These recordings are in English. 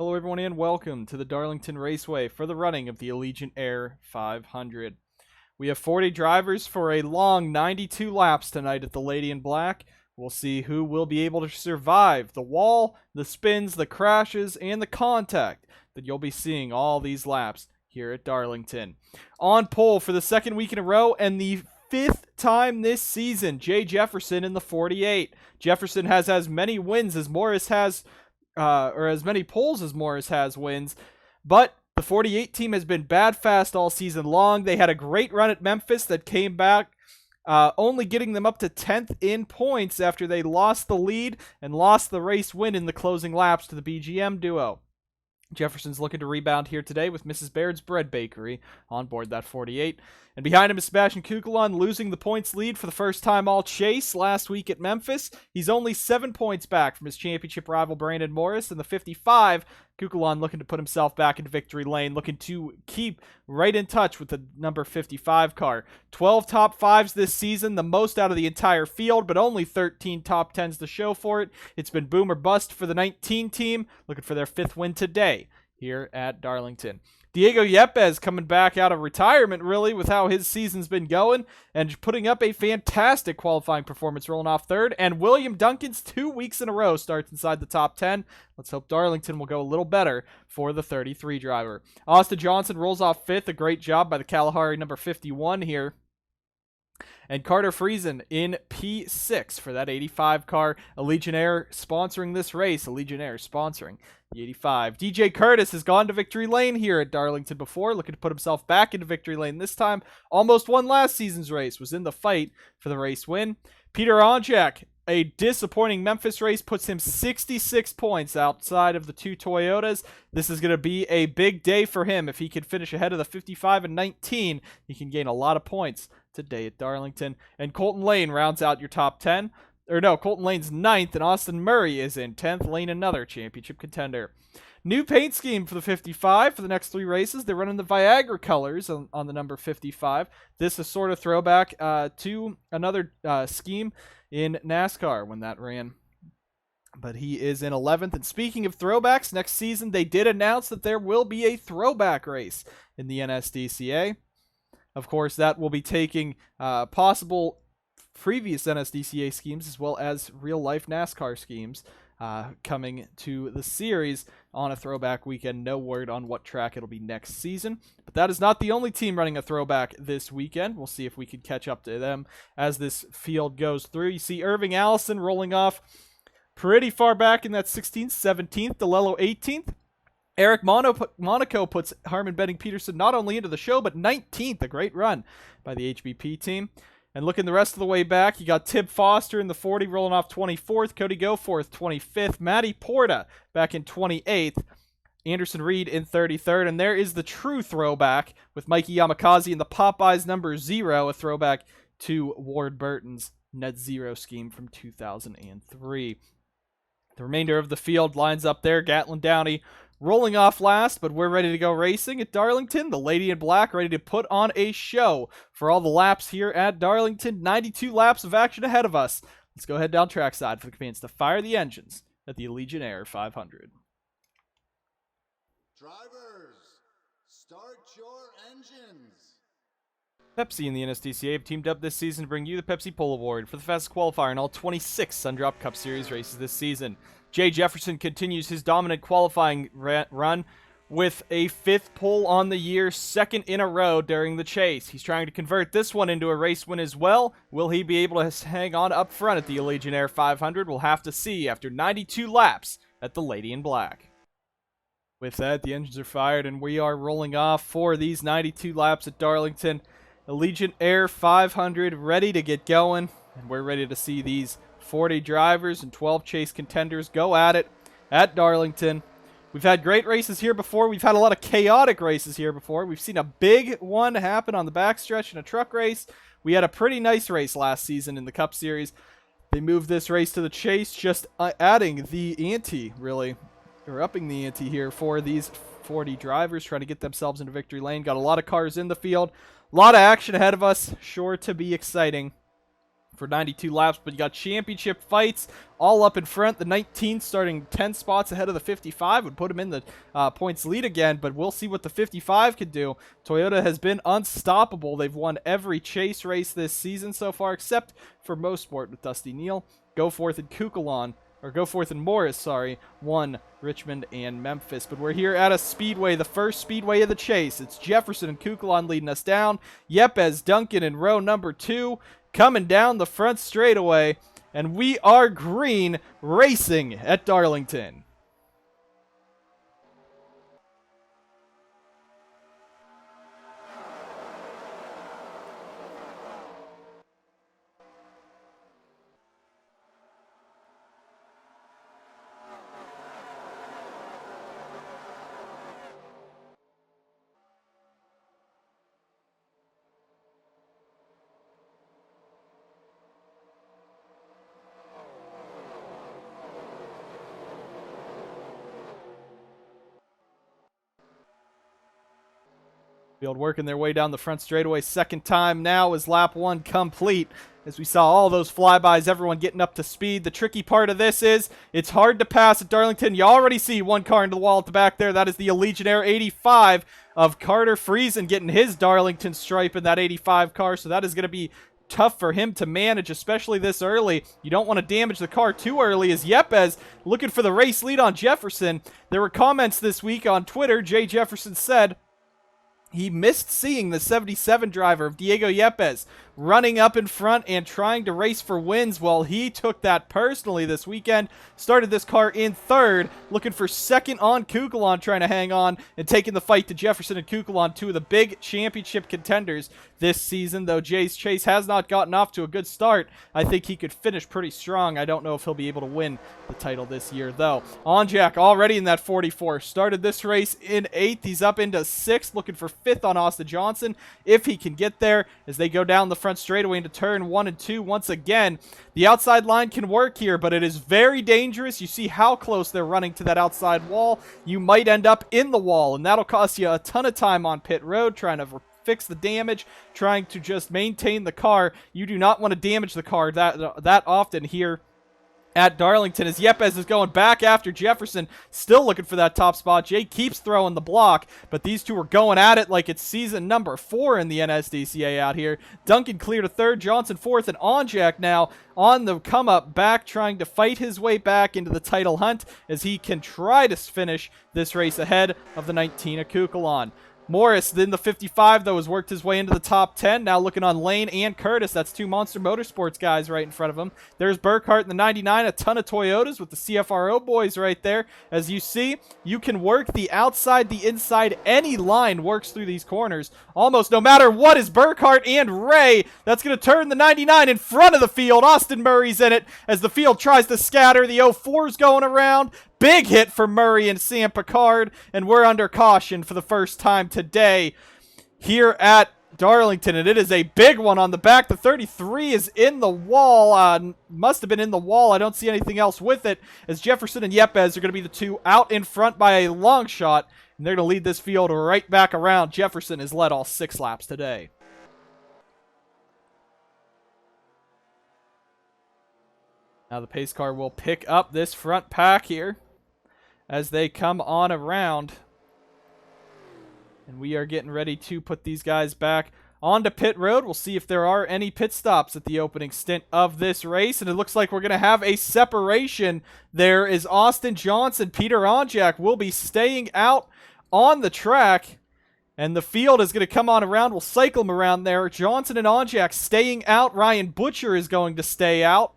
Hello everyone and welcome to the Darlington Raceway for the running of the Allegiant Air 500. We have 40 drivers for a long 92 laps tonight at the Lady in Black. We'll see who will be able to survive the wall, the spins, the crashes, and the contact that you'll be seeing all these laps here at Darlington. On pole for the second week in a row and the fifth time this season, Jay Jefferson in the 48. Jefferson has as many wins as Morris has or as many poles as Morris has wins, but the 48 team has been bad fast all season long. They had a great run at Memphis that came back, only getting them up to 10th in points after they lost the lead and lost the race win in the closing laps to the BGM duo. Jefferson's looking to rebound here today with Mrs. Baird's Bread Bakery on board that 48. And behind him is Sebastian Kukulon, losing the points lead for the first time all chase last week at Memphis. He's only 7 points back from his championship rival Brandon Morris in the 55. Kukulon looking to put himself back into victory lane, looking to keep right in touch with the number 55 car. 12 top 5s this season, the most out of the entire field, but only 13 top 10s to show for it. It's been boom or bust for the 19 team, looking for their 5th win today here at Darlington. Diego Yepes coming back out of retirement, really, with how his season's been going, and putting up a fantastic qualifying performance, rolling off 3rd. And William Duncan's 2 weeks in a row starts inside the top 10. Let's hope Darlington will go a little better for the 33 driver. Austin Johnson rolls off 5th. A great job by the Kalahari number 51 here. And Carter Friesen in P6 for that 85 car. Allegiant Air sponsoring this race. Allegiant Air sponsoring the 85. DJ Curtis has gone to victory lane here at Darlington before, looking to put himself back into victory lane this time. Almost won last season's race, was in the fight for the race win. Peter Onjak, a disappointing Memphis race, puts him 66 points outside of the 2 Toyotas. This is going to be a big day for him. If he can finish ahead of the 55 and 19, he can gain a lot of points today at Darlington. And Colton Lane rounds out your top 10. Or no, Colton Lane's 9th, and Austin Murray is in 10th. Lane, another championship contender. New paint scheme for the 55 for the next 3 races. They're running the Viagra colors on the number 55. This is sort of throwback to another scheme in NASCAR when that ran. But he is in 11th. And speaking of throwbacks, next season they did announce that there will be a throwback race in the NSDCA. Of course, that will be taking possible previous NSDCA schemes as well as real-life NASCAR schemes coming to the series on a throwback weekend. No word on what track it'll be next season. But that is not the only team running a throwback this weekend. We'll see if we can catch up to them as this field goes through. You see Irving Allison rolling off pretty far back in that 16th, 17th, DeLello 18th. Eric Monaco puts Harmon Benning Peterson not only into the show, but 19th. A great run by the HBP team. And looking the rest of the way back, you got Tib Foster in the 40 rolling off 24th. Cody Goforth, 25th. Matty Porta back in 28th. Anderson Reed in 33rd. And there is the true throwback with Mikey Yamakaze in the Popeyes number 0, a throwback to Ward Burton's Net Zero scheme from 2003. The remainder of the field lines up there. Gatlin Downey rolling off last, but we're ready to go racing at Darlington. The Lady in Black ready to put on a show for all the laps here at Darlington. 92 laps of action ahead of us. Let's go ahead down trackside for the commands to fire the engines at the Allegiant Air 500. Drivers, start your engines. Pepsi and the NSDCA have teamed up this season to bring you the Pepsi Pole Award for the fastest qualifier in all 26 Sundrop Cup Series races this season. Jay Jefferson continues his dominant qualifying run with a 5th pole on the year, 2nd in a row during the chase. He's trying to convert this one into a race win as well. Will he be able to hang on up front at the Allegiant Air 500? We'll have to see after 92 laps at the Lady in Black. With that, the engines are fired and we are rolling off for these 92 laps at Darlington. Allegiant Air 500 ready to get going, and we're ready to see these 40 drivers and 12 chase contenders go at it at Darlington. We've had great races here before. We've had a lot of chaotic races here before. We've seen a big one happen on the backstretch in a truck race. We had a pretty nice race last season in the Cup Series. They moved this race to the chase, just adding the ante, really, or upping the ante here for these 40 drivers trying to get themselves into victory lane. Got a lot of cars in the field. A lot of action ahead of us. Sure to be exciting for 92 laps, but you got championship fights all up in front. The 19 starting 10 spots ahead of the 55 would put him in the points lead again, but we'll see what the 55 could do. Toyota has been unstoppable. They've won every chase race this season so far, except for Mosport with Dusty Neal. Goforth and Morris, won Richmond and Memphis. But we're here at a speedway, the first speedway of the chase. It's Jefferson and Kukulon leading us down. Yepes, Duncan in row number 2. Coming down the front straightaway, and we are green racing at Darlington. Field working their way down the front straightaway. Second time now is lap 1 complete. As we saw all those flybys, everyone getting up to speed. The tricky part of this is it's hard to pass at Darlington. You already see one car into the wall at the back there. That is the Allegiant Air 85 of Carter Friesen getting his Darlington stripe in that 85 car. So that is going to be tough for him to manage, especially this early. You don't want to damage the car too early, as Yepes looking for the race lead on Jefferson. There were comments this week on Twitter. Jay Jefferson said he missed seeing the 77 driver of Diego Yepes running up in front and trying to race for wins. Well, he took that personally this weekend. Started this car in third, looking for second on Kukulon, trying to hang on and taking the fight to Jefferson and Kukulon, two of the big championship contenders this season. Though Jay's chase has not gotten off to a good start, I think he could finish pretty strong. I don't know if he'll be able to win the title this year, though. Onjak already in that 44. Started this race in 8th. He's up into 6th, looking for 5th on Austin Johnson, if he can get there, as they go down the front straightaway into turn 1 and 2. Once again, the outside line can work here, but it is very dangerous. You see how close they're running to that outside wall. You might end up in the wall, and that'll cost you a ton of time on pit road trying to fix the damage, trying to just maintain the car. You do not want to damage the car that often here at Darlington, as Yepes is going back after Jefferson, still looking for that top spot. Jay keeps throwing the block, but these two are going at it like it's season number 4 in the NSDCA out here. Duncan cleared a 3rd, Johnson 4th, and Onjak now on the come-up back, trying to fight his way back into the title hunt as he can try to finish this race ahead of the 19 of Kukulon. Morris, in the 55, though, has worked his way into the top 10. Now looking on Lane and Curtis. That's two Monster Motorsports guys right in front of him. There's Burkhart in the 99. A ton of Toyotas with the CFRO boys right there. As you see, you can work the outside, the inside. Any line works through these corners. Almost no matter what is Burkhart and Ray. That's going to turn the 99 in front of the field. Austin Murray's in it as the field tries to scatter. The 04's going around. Big hit for Murray and Sam Picard, and we're under caution for the first time today here at Darlington, and it is a big one on the back. The 33 is in the wall, must have been in the wall. I don't see anything else with it, as Jefferson and Yepes are going to be the two out in front by a long shot, and they're going to lead this field right back around. Jefferson has led all 6 laps today. Now the pace car will pick up this front pack here as they come on around. And we are getting ready to put these guys back onto pit road. We'll see if there are any pit stops at the opening stint of this race. And it looks like we're going to have a separation. There is Austin Johnson. Peter Onjak will be staying out on the track. And the field is going to come on around. We'll cycle them around there. Johnson and Onjak staying out. Ryan Butcher is going to stay out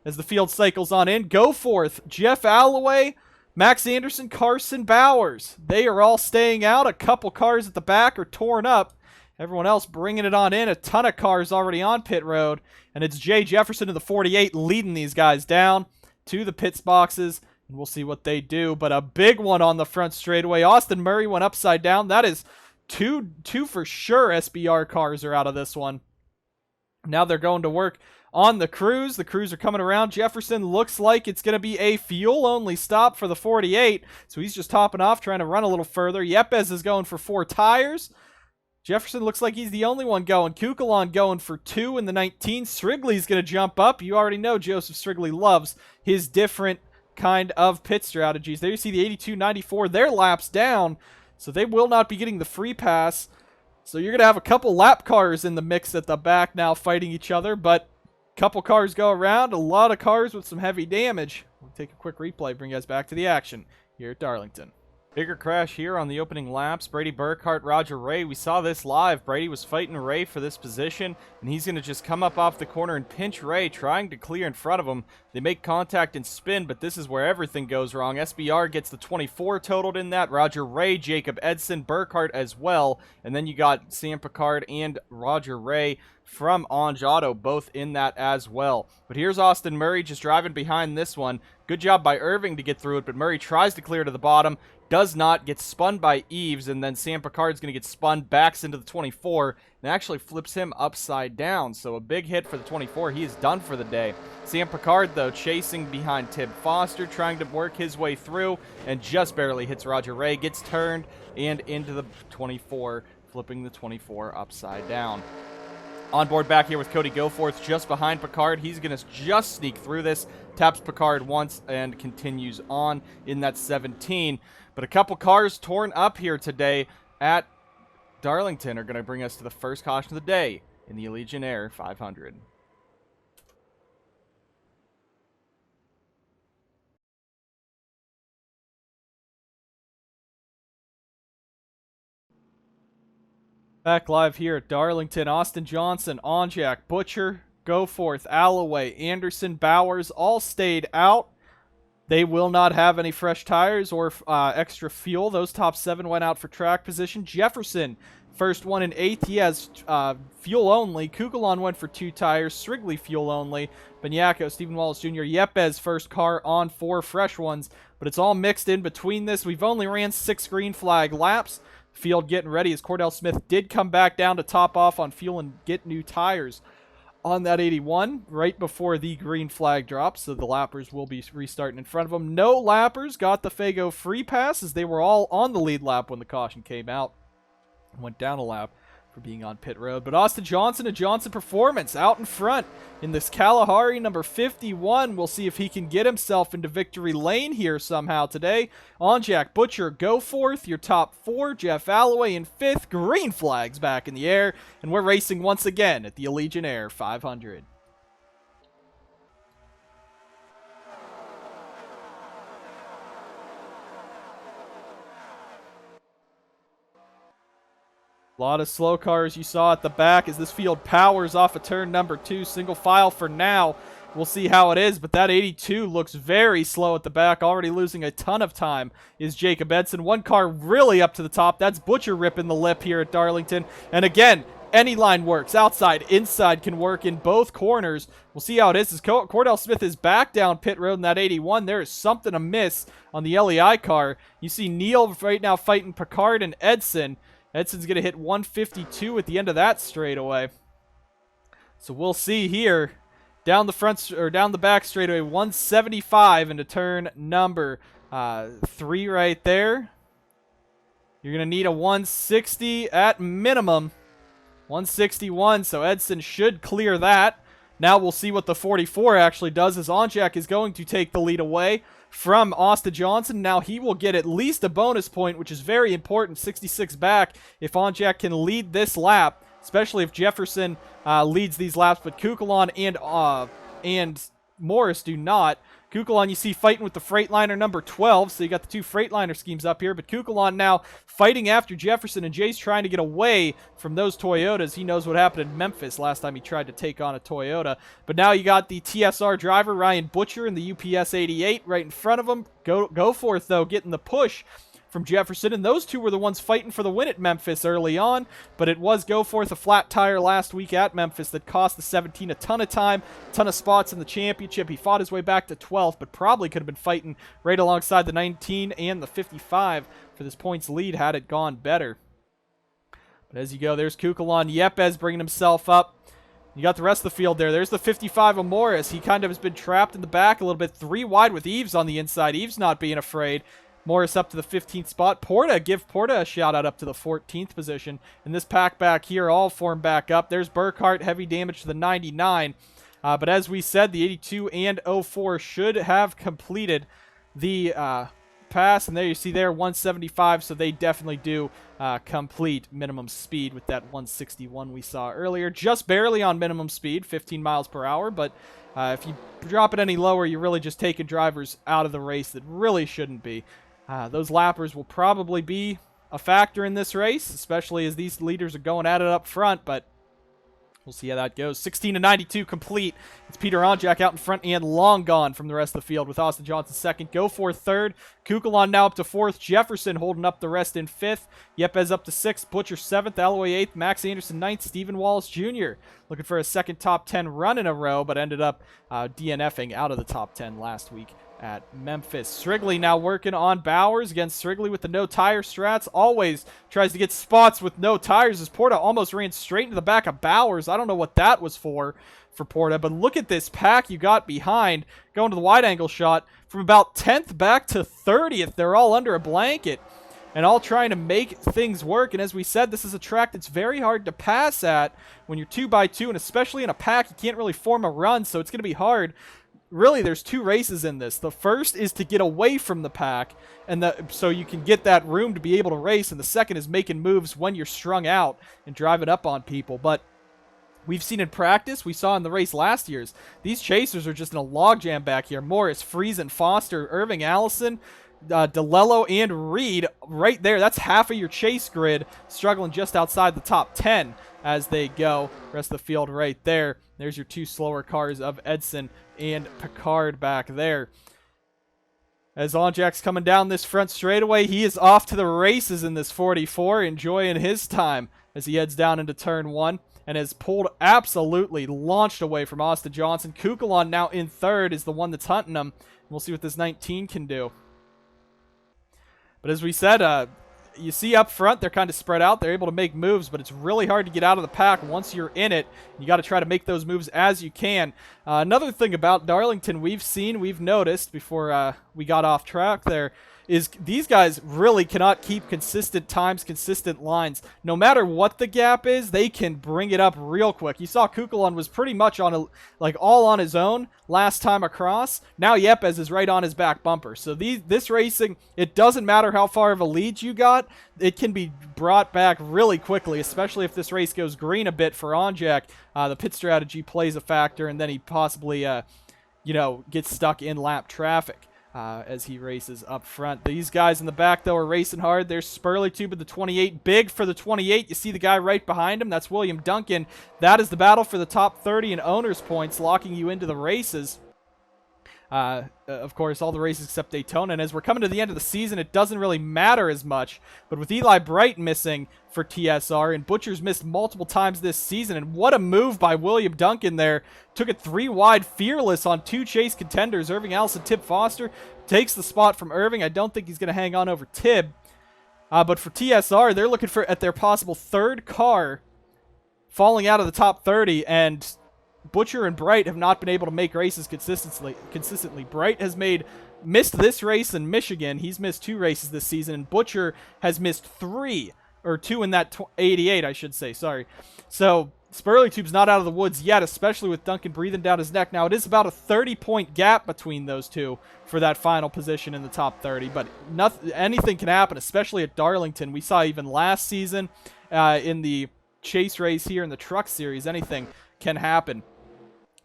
as the field cycles on in. Goforth, Jeff Alloway, Max Anderson, Carson Bowers. They are all staying out. A couple cars at the back are torn up. Everyone else bringing it on in. A ton of cars already on pit road. And it's Jay Jefferson in the 48 leading these guys down to the pits boxes. And we'll see what they do. But a big one on the front straightaway. Austin Murray went upside down. That is two for sure SBR cars are out of this one. Now they're going to work on the crews. The crews are coming around. Jefferson looks like it's going to be a fuel-only stop for the 48. So he's just topping off, trying to run a little further. Yepes is going for 4 tires. Jefferson looks like he's the only one going. Kukulon going for 2 in the 19. Strigley's going to jump up. You already know Joseph Strigley loves his different kind of pit strategies. There you see the 82.94. Their laps down, so they will not be getting the free pass. So you're going to have a couple lap cars in the mix at the back now fighting each other, but a couple cars go around, a lot of cars with some heavy damage. We'll take a quick replay, bring you guys back to the action here at Darlington. Bigger crash here on the opening laps. Brady Burkhart, Roger Ray. We saw this live. Brady was fighting Ray for this position, and he's going to just come up off the corner and pinch Ray, trying to clear in front of him. They make contact and spin, but this is where everything goes wrong. SBR gets the 24 totaled in that. Roger Ray, Jacob Edson, Burkhart as well. And then you got Sam Picard and Roger Ray from Onge Auto, both in that as well. But here's Austin Murray just driving behind this one. Good job by Irving to get through it, but Murray tries to clear to the bottom. Does not, get spun by Eves, and then Sam Picard's going to get spun, backs into the 24, and actually flips him upside down. So a big hit for the 24. He is done for the day. Sam Picard, though, chasing behind Tim Foster, trying to work his way through, and just barely hits Roger Ray, gets turned, and into the 24, flipping the 24 upside down. On board back here with Cody Goforth just behind Picard. He's going to just sneak through this, taps Picard once, and continues on in that 17. But a couple cars torn up here today at Darlington are going to bring us to the first caution of the day in the Allegiant Air 500. Back live here at Darlington. Austin Johnson, Onjak, Butcher, Goforth, Alloway, Anderson, Bowers all stayed out. They will not have any fresh tires or extra fuel. Those top 7 went out for track position. Jefferson, first one in 8th. He has fuel only. Kukulon went for 2 tires. Strigley fuel only. Banyako, Stephen Wallace Jr., Yepes first car on 4 fresh ones. But it's all mixed in between this. We've only ran 6 green flag laps. Field getting ready as Cordell Smith did come back down to top off on fuel and get new tires on that 81 right before the green flag drops, so the lappers will be restarting in front of them. No lappers got the Fago free pass as they were all on the lead lap when the caution came out. Went down a lap for being on pit road. But Austin Johnson and Johnson Performance out in front in this Kalahari number 51. We'll see if he can get himself into victory lane here somehow today. Onjak, Butcher, Goforth, your top 4. Jeff Alloway in 5th. Green flags back in the air. And we're racing once again at the Allegiant Air 500. A lot of slow cars you saw at the back as this field powers off of turn number 2. Single file for now. We'll see how it is, but that 82 looks very slow at the back. Already losing a ton of time is Jacob Edson. One car really up to the top. That's Butcher ripping the lip here at Darlington. And again, any line works. Outside, inside can work in both corners. We'll see how it is. As Cordell Smith is back down pit road in that 81. There is something amiss on the LEI car. You see Neal right now fighting Picard and Edson. Edson's going to hit 152 at the end of that straightaway. So we'll see here. Down the front or down the back straightaway, 175 into turn number 3 right there. You're going to need a 160 at minimum. 161, so Edson should clear that. Now we'll see what the 44 actually does, as Onjak is going to take the lead away from Austin Johnson. Now he will get at least a bonus point, which is very important, 66 back, if Onjak can lead this lap, especially if Jefferson leads these laps, but Kukulon and Morris do not. Kukulon, you see, fighting with the Freightliner number 12, so you got the 2 Freightliner schemes up here, but Kukulon now fighting after Jefferson, and Jay's trying to get away from those Toyotas. He knows what happened in Memphis last time he tried to take on a Toyota, but now you got the TSR driver, Ryan Butcher, in the UPS 88 right in front of him. Goforth, though, getting the push from Jefferson, and those two were the ones fighting for the win at Memphis early on, but it was Goforth, a flat tire last week at Memphis that cost the 17 a ton of time, a ton of spots in the championship. He fought his way back to 12th, but probably could have been fighting right alongside the 19 and the 55 for this points lead had it gone better. But as you go, there's Kukulon. Yepes bringing himself up. You got the rest of the field there. There's the 55 of Morris. He kind of has been trapped in the back a little bit. 3 wide with Eves on the inside. Eves not being afraid. Morris up to the 15th spot. Give Porta a shout out up to the 14th position. And this pack back here all form back up. There's Burkhart, heavy damage to the 99. But as we said, the 82 and 04 should have completed the pass. And there you see there, 175. So they definitely do complete minimum speed with that 161 we saw earlier. Just barely on minimum speed, 15 miles per hour. But if you drop it any lower, you're really just taking drivers out of the race that really shouldn't be. Those lappers will probably be a factor in this race, especially as these leaders are going at it up front. But we'll see how that goes. 16 to 92 complete. It's Peter Onjak out in front and long gone from the rest of the field with Austin Johnson second. Goforth third. Kukulon now up to fourth. Jefferson holding up the rest in fifth. Yepes up to sixth. Butcher seventh. Alloway eighth. Max Anderson ninth. Stephen Wallace Jr. looking for a second top 10 run in a row, but ended up DNFing out of the top 10 last week at Memphis. Strigley now working on Bowers. Again, Strigley with the no tire strats. Always tries to get spots with no tires as Porta almost ran straight into the back of Bowers. I don't know what that was for Porta, but look at this pack you got behind. Going to the wide angle shot from about 10th back to 30th. They're all under a blanket and all trying to make things work. And as we said, this is a track that's very hard to pass at when you're 2x2, and especially in a pack, you can't really form a run, so it's going to be hard. Really, there's two races in this. The first is to get away from the pack, and so you can get that room to be able to race, and the second is making moves when you're strung out and driving up on people. But we've seen in practice, we saw in the race last year's, these chasers are just in a logjam back here. Morris, Friesen, Foster, Irving, Allison, DeLello, and Reed right there. That's half of your chase grid struggling just outside the top 10 as they go. Rest of the field right there. There's your two slower cars of Edson and Picard back there. As Onjak's coming down this front straightaway, he is off to the races in this 44, enjoying his time as he heads down into turn one and has pulled absolutely launched away from Austin Johnson. Kukulon now in third is the one that's hunting him. We'll see what this 19 can do. But as we said, you see up front, they're kind of spread out. They're able to make moves, but it's really hard to get out of the pack once you're in it. You got to try to make those moves as you can. Another thing about Darlington we've noticed before we got off track there is these guys really cannot keep consistent times, consistent lines. No matter what the gap is, they can bring it up real quick. You saw Kukulon was pretty much on all on his own last time across. Now Yepes is right on his back bumper. So this racing, it doesn't matter how far of a lead you got, it can be brought back really quickly, especially if this race goes green a bit for Onjak. The pit strategy plays a factor, and then he possibly gets stuck in lap traffic. As he races up front. These guys in the back, though, are racing hard. There's Spurley-Tube with the 28. Big for the 28. You see the guy right behind him. That's William Duncan. That is the battle for the top 30 in owner's points, locking you into the races. Of course, all the races except Daytona. And as we're coming to the end of the season, it doesn't really matter as much. But with Eli Bright missing for TSR, and Butcher's missed multiple times this season, and what a move by William Duncan there. Took it 3 wide, fearless on 2 chase contenders. Irving Allison, Tib Foster takes the spot from Irving. I don't think he's going to hang on over Tib. But for TSR, they're looking at their possible third car falling out of the top 30, and Butcher and Bright have not been able to make races consistently. Bright has missed this race in Michigan. He's missed 2 races this season, and Butcher has missed 3, or 2 in that 88, I should say. Sorry. So Spurley-Tube's not out of the woods yet, especially with Duncan breathing down his neck. Now, it is about a 30-point gap between those two for that final position in the top 30, but anything can happen, especially at Darlington. We saw even last season in the chase race here in the Truck Series, anything can happen.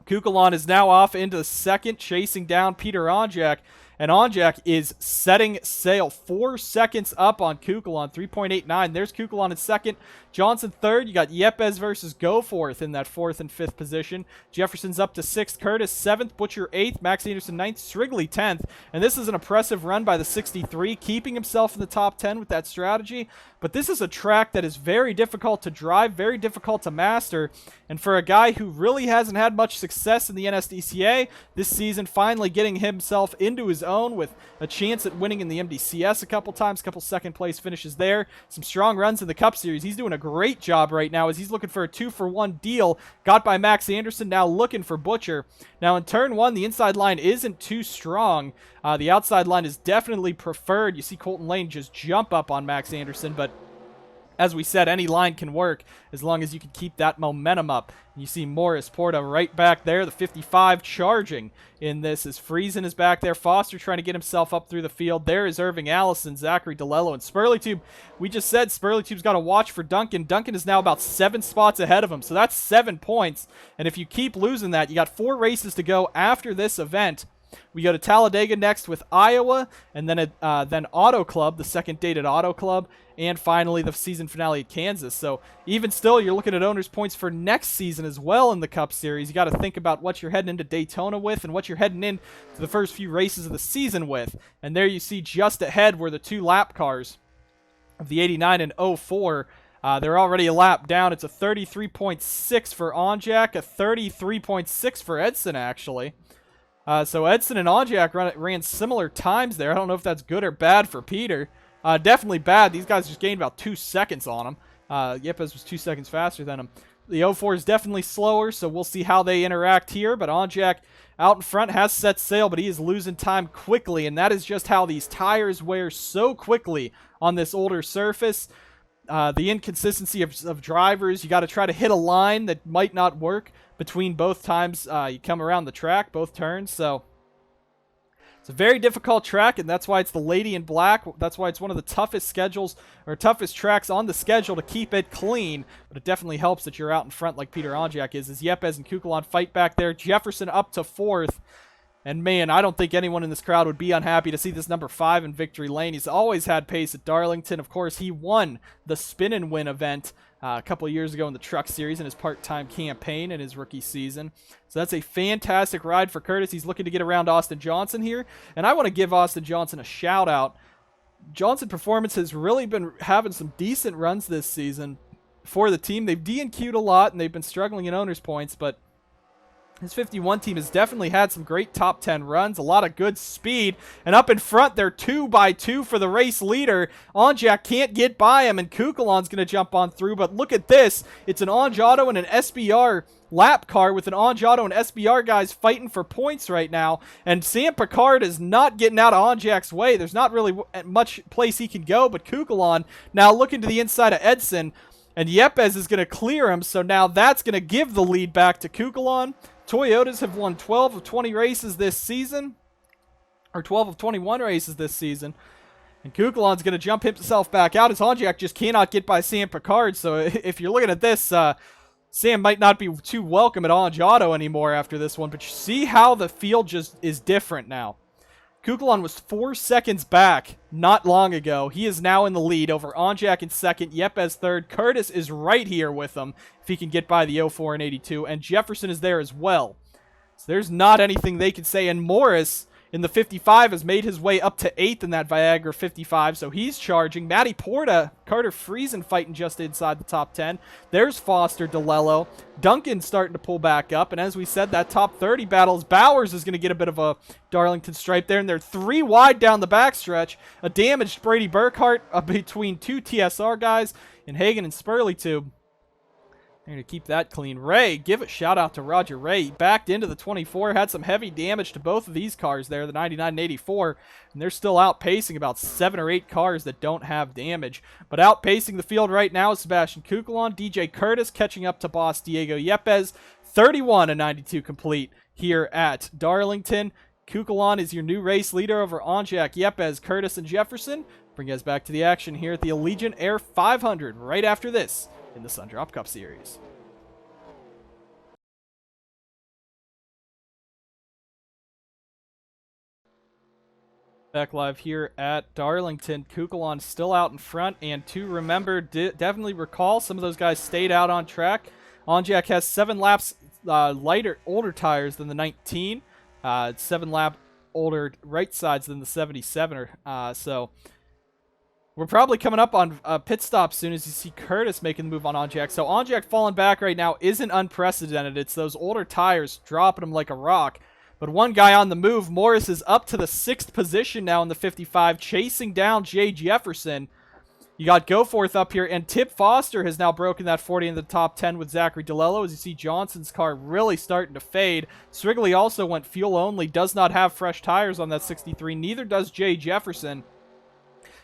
Kukulon is now off into the second, chasing down Peter Onjak, and Onjak is setting sail 4 seconds up on Kukulon, 3.89. There's Kukulon in second. Johnson third. You got Yepes versus Goforth in that 4th and 5th position. Jefferson's up to 6th. Curtis 7th. Butcher 8th. Max Anderson 9th. Strigley 10th. And this is an impressive run by the 63, keeping himself in the top 10 with that strategy. But this is a track that is very difficult to drive, very difficult to master. And for a guy who really hasn't had much success in the NSDCA this season, finally getting himself into his own with a chance at winning in the MDCS a couple times, a couple second place finishes there. Some strong runs in the Cup Series. He's doing a great job right now as he's looking for a 2-for-1 deal. Got by Max Anderson, now looking for Butcher. Now in turn one, the inside line isn't too strong. The outside line is definitely preferred. You see Colton Lane just jump up on Max Anderson, but as we said, any line can work as long as you can keep that momentum up. And you see Morris Porta right back there, the 55 charging in this as Friesen is back there. Foster trying to get himself up through the field. There is Irving Allison, Zachary DeLello, and Spurleytube. We just said Spurleytube's got to watch for Duncan. Duncan is now about 7 spots ahead of him, so that's 7 points. And if you keep losing that, you got 4 races to go after this event. We go to Talladega next with Iowa, and then Auto Club, the second date at Auto Club, and finally the season finale at Kansas. So even still, you're looking at owners' points for next season as well in the Cup Series. You got to think about what you're heading into Daytona with and what you're heading into the first few races of the season with. And there you see just ahead were the 2 lap cars of the 89 and 04. They're already a lap down. It's a 33.6 for Onjak, a 33.6 for Edson, actually. So Edson and Onjak ran similar times there. I don't know if that's good or bad for Peter. Definitely bad. These guys just gained about 2 seconds on him. Yepes was 2 seconds faster than him. The 04 is definitely slower, so we'll see how they interact here. But Onjak out in front has set sail, but he is losing time quickly, and that is just how these tires wear so quickly on this older surface. The inconsistency of drivers, you got to try to hit a line that might not work between both times you come around the track, both turns. So it's a very difficult track, and that's why it's the Lady in Black. That's why it's one of the toughest schedules or toughest tracks on the schedule to keep it clean. But it definitely helps that you're out in front like Peter Onjak is. As Yepes and Kukulon fight back there, Jefferson up to 4th. And man, I don't think anyone in this crowd would be unhappy to see this number 5 in victory lane. He's always had pace at Darlington. Of course, he won the Spin and Win event a couple of years ago in the Truck Series in his part-time campaign in his rookie season. So that's a fantastic ride for Curtis. He's looking to get around Austin Johnson here. And I want to give Austin Johnson a shout-out. Johnson Performance has really been having some decent runs this season for the team. They've DNQ'd a lot, and they've been struggling in owners' points, but his 51 team has definitely had some great top 10 runs, a lot of good speed, and up in front, they're 2x2 for the race leader. Onjak can't get by him, and Kukulon's going to jump on through, but look at this. It's an Onj Auto and an SBR lap car with an Onj Auto and SBR guys fighting for points right now, and Sam Picard is not getting out of Onjak's way. There's not really much place he can go, but Kukulon now looking to the inside of Edson, and Yepes is going to clear him, so now that's going to give the lead back to Kukulon. Toyotas have won 12 of 20 races this season, or 12 of 21 races this season, and Kukulon's going to jump himself back out as Onjak just cannot get by Sam Picard, so if you're looking at this, Sam might not be too welcome at Onj Auto anymore after this one, but you see how the field just is different now. Kukulon was 4 seconds back not long ago. He is now in the lead over Onjak in second, Yepes third. Curtis is right here with him if he can get by the 04 and 82, and Jefferson is there as well. So there's not anything they can say, and Morris in the 55 has made his way up to 8th in that Viagra 55, so he's charging. Matty Porta, Carter Friesen fighting just inside the top 10. There's Foster, DeLello. Duncan starting to pull back up, and as we said, that top 30 battles, Bowers is going to get a bit of a Darlington stripe there, and they're 3 wide down the backstretch. A damaged Brady Burkhart between 2 TSR guys, and Hagen and Spurleytube. They're going to keep that clean. Ray, give a shout out to Roger Ray. He backed into the 24, had some heavy damage to both of these cars there, the 99 and 84, and they're still outpacing about 7 or 8 cars that don't have damage. But outpacing the field right now is Sebastian Kukulon, DJ Curtis catching up to boss Diego Yepes, 31 and 92 complete here at Darlington. Kukulon is your new race leader over Onjak, Yepes, Curtis, and Jefferson. Bring us back to the action here at the Allegiant Air 500 right after this in the Sundrop Cup Series. Back live here at Darlington. Kukulon still out in front, and to remember, definitely recall, some of those guys stayed out on track. Onjak has 7 laps older tires than the 19, 7 lap older right sides than the 77er, so we're probably coming up on a pit stop soon as you see Curtis making the move on Onjak. So Onjak falling back right now isn't unprecedented. It's those older tires dropping him like a rock. But one guy on the move. Morris is up to the 6th position now in the 55, chasing down Jay Jefferson. You got Goforth up here, and Tip Foster has now broken that 40 in the top 10 with Zachary DeLello. As you see Johnson's car really starting to fade. Srigley also went fuel only, does not have fresh tires on that 63. Neither does Jay Jefferson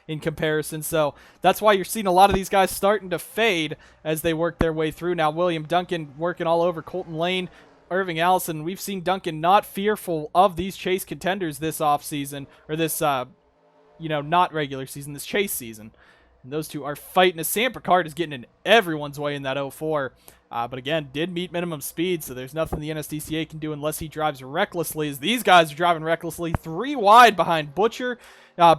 in comparison. So that's why you're seeing a lot of these guys starting to fade as they work their way through. Now William Duncan working all over Colton Lane, Irving Allison. We've seen Duncan not fearful of these chase contenders this offseason, or this, not regular season, this chase season. And those two are fighting as Sam Picard is getting in everyone's way in that 04. But again, did meet minimum speed, so there's nothing the NSDCA can do unless he drives recklessly, as these guys are driving recklessly. 3 wide behind Butcher.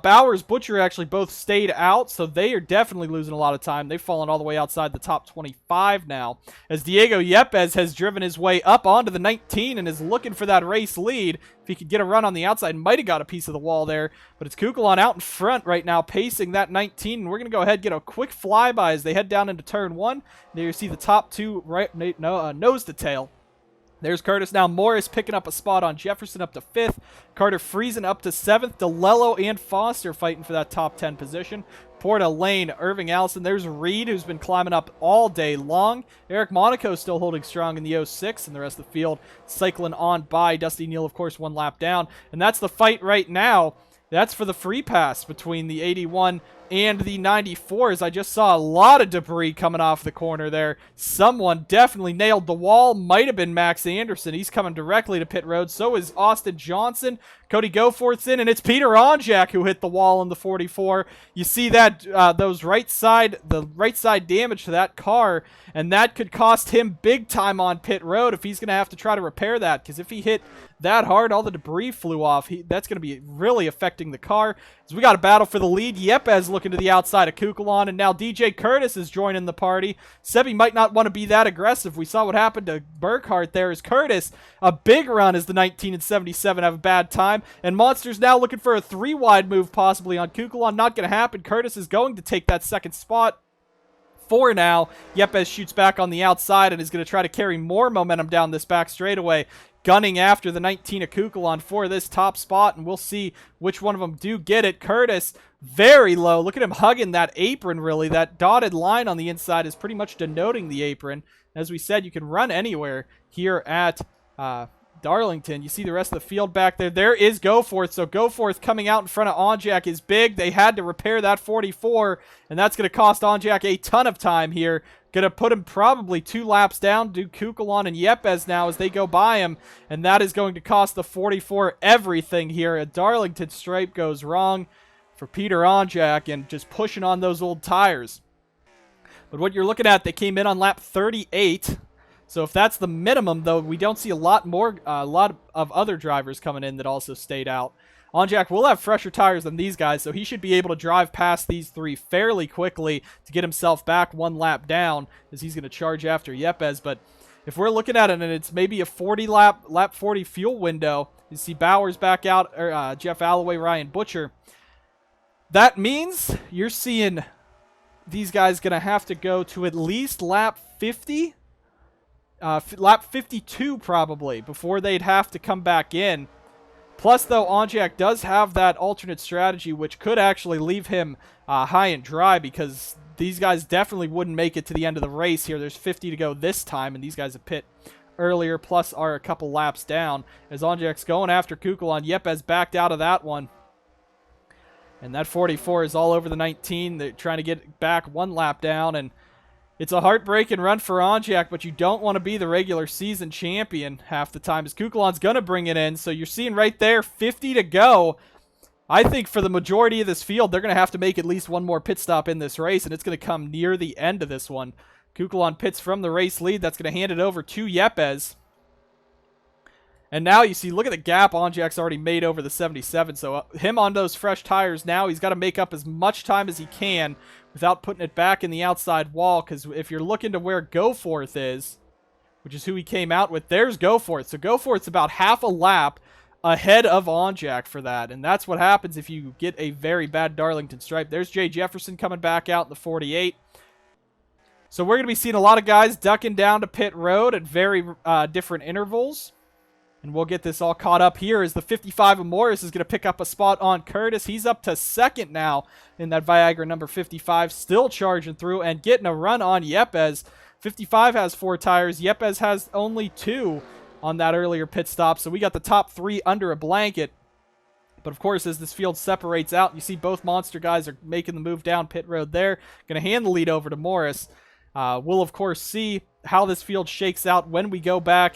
Bowers, Butcher actually both stayed out, so they are definitely losing a lot of time. They've fallen all the way outside the top 25 now, as Diego Yepes has driven his way up onto the 19 and is looking for that race lead. If he could get a run on the outside, might have got a piece of the wall there, but it's Kukulon out in front right now, pacing that 19, and we're going to go ahead and get a quick flyby as they head down into turn 1. There you see the top 2 nose to tail. There's Curtis. Now Morris picking up a spot on Jefferson up to 5th. Carter Friesen up to 7th. DeLello and Foster fighting for that top 10 position. Porta, Lane, Irving Allison. There's Reed, who's been climbing up all day long. Eric Monaco still holding strong in the 06, and the rest of the field cycling on by. Dusty Neal, of course, 1 lap down. And that's the fight right now. That's for the free pass between the 81 and the 94s. I just saw a lot of debris coming off the corner there. Someone definitely nailed the wall. Might have been Max Anderson. He's coming directly to pit road. So is Austin Johnson. Cody Goforth's in, and it's Peter Onjak who hit the wall in the 44. You see that the right side damage to that car, and that could cost him big time on pit road if he's going to have to try to repair that, because if he hit that hard, all the debris flew off. That's going to be really affecting the car. So we got a battle for the lead. Yepes looking to the outside of Kukulon, and now DJ Curtis is joining the party. Sebi might not want to be that aggressive. We saw what happened to Burkhart there as Curtis, a big run as the 19 and 77 have a bad time, and Monster's now looking for a 3-wide move possibly on Kukulon. Not going to happen. Curtis is going to take that second spot. For now, Yepes shoots back on the outside and is going to try to carry more momentum down this back straightaway, gunning after the 19 of Kukulon for this top spot, and we'll see which one of them do get it. Curtis, very low. Look at him hugging that apron, really. That dotted line on the inside is pretty much denoting the apron. As we said, you can run anywhere here at Darlington. You see the rest of the field back there. There is Goforth. So Goforth coming out in front of Onjak is big. They had to repair that 44, and that's going to cost Onjak a ton of time here. Going to put him probably 2 laps down. Do Kukulon and Yepes now as they go by him, and that is going to cost the 44 everything here. A Darlington stripe goes wrong for Peter Onjak and just pushing on those old tires. But what you're looking at, they came in on lap 38. So if that's the minimum, though, we don't see a lot of other drivers coming in that also stayed out. Onjak will have fresher tires than these guys, so he should be able to drive past these 3 fairly quickly to get himself back 1 lap down, as he's going to charge after Yepes. But if we're looking at it and it's maybe a 40 lap 40 fuel window, you see Bowers back out, or Jeff Alloway, Ryan Butcher. That means you're seeing these guys going to have to go to at least lap 50. Lap 52 probably, before they'd have to come back in. Plus, though, Onjak does have that alternate strategy, which could actually leave him high and dry, because these guys definitely wouldn't make it to the end of the race here. There's 50 to go this time, and these guys have pit earlier, plus are a couple laps down. As Onjak's going after Kukulon, Yepes backed out of that one. And that 44 is all over the 19. They're trying to get back 1 lap down, and it's a heartbreaking run for Onjak, but you don't want to be the regular season champion half the time, as Kukulon's going to bring it in. So you're seeing right there, 50 to go. I think for the majority of this field, they're going to have to make at least 1 more pit stop in this race, and it's going to come near the end of this one. Kukulon pits from the race lead. That's going to hand it over to Yepes. And now you see, look at the gap Onjak's already made over the 77. So him on those fresh tires now, he's got to make up as much time as he can without putting it back in the outside wall. Because if you're looking to where Goforth is, which is who he came out with, there's Goforth. So Goforth's about half a lap ahead of Onjak for that. And that's what happens if you get a very bad Darlington stripe. There's Jay Jefferson coming back out in the 48. So we're going to be seeing a lot of guys ducking down to pit road at very different intervals. And we'll get this all caught up here as the 55 of Morris is going to pick up a spot on Curtis. He's up to second now in that Viagra number 55, still charging through and getting a run on Yepes. 55 has 4 tires. Yepes has only 2 on that earlier pit stop. So we got the top 3 under a blanket. But of course, as this field separates out, you see both monster guys are making the move down pit road there. Going to hand the lead over to Morris. We'll, of course, see how this field shakes out when we go back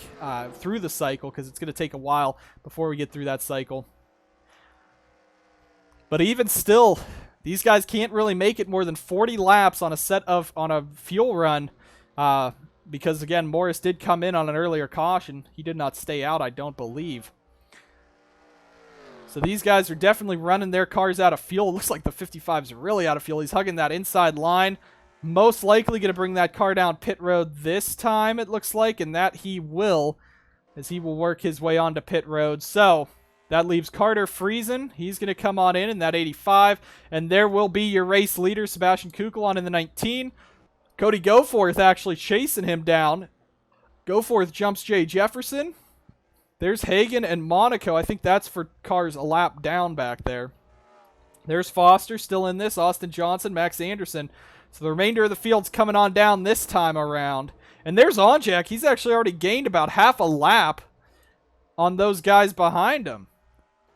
through the cycle, because it's going to take a while before we get through that cycle. But even still, these guys can't really make it more than 40 laps on a fuel run, because, again, Morris did come in on an earlier caution. He did not stay out, I don't believe. So these guys are definitely running their cars out of fuel. It looks like the 55's really out of fuel. He's hugging that inside line. Most likely going to bring that car down pit road this time, it looks like, and that he will, as he will work his way onto pit road. So that leaves Carter Friesen. He's going to come on in that 85, and there will be your race leader, Sebastian Kukulon, in the 19. Cody Goforth actually chasing him down. Goforth jumps Jay Jefferson. There's Hagan and Monaco. I think that's for cars a lap down back there. There's Foster still in this. Austin Johnson, Max Anderson. So the remainder of the field's coming on down this time around. And there's Onjak. He's actually already gained about half a lap on those guys behind him.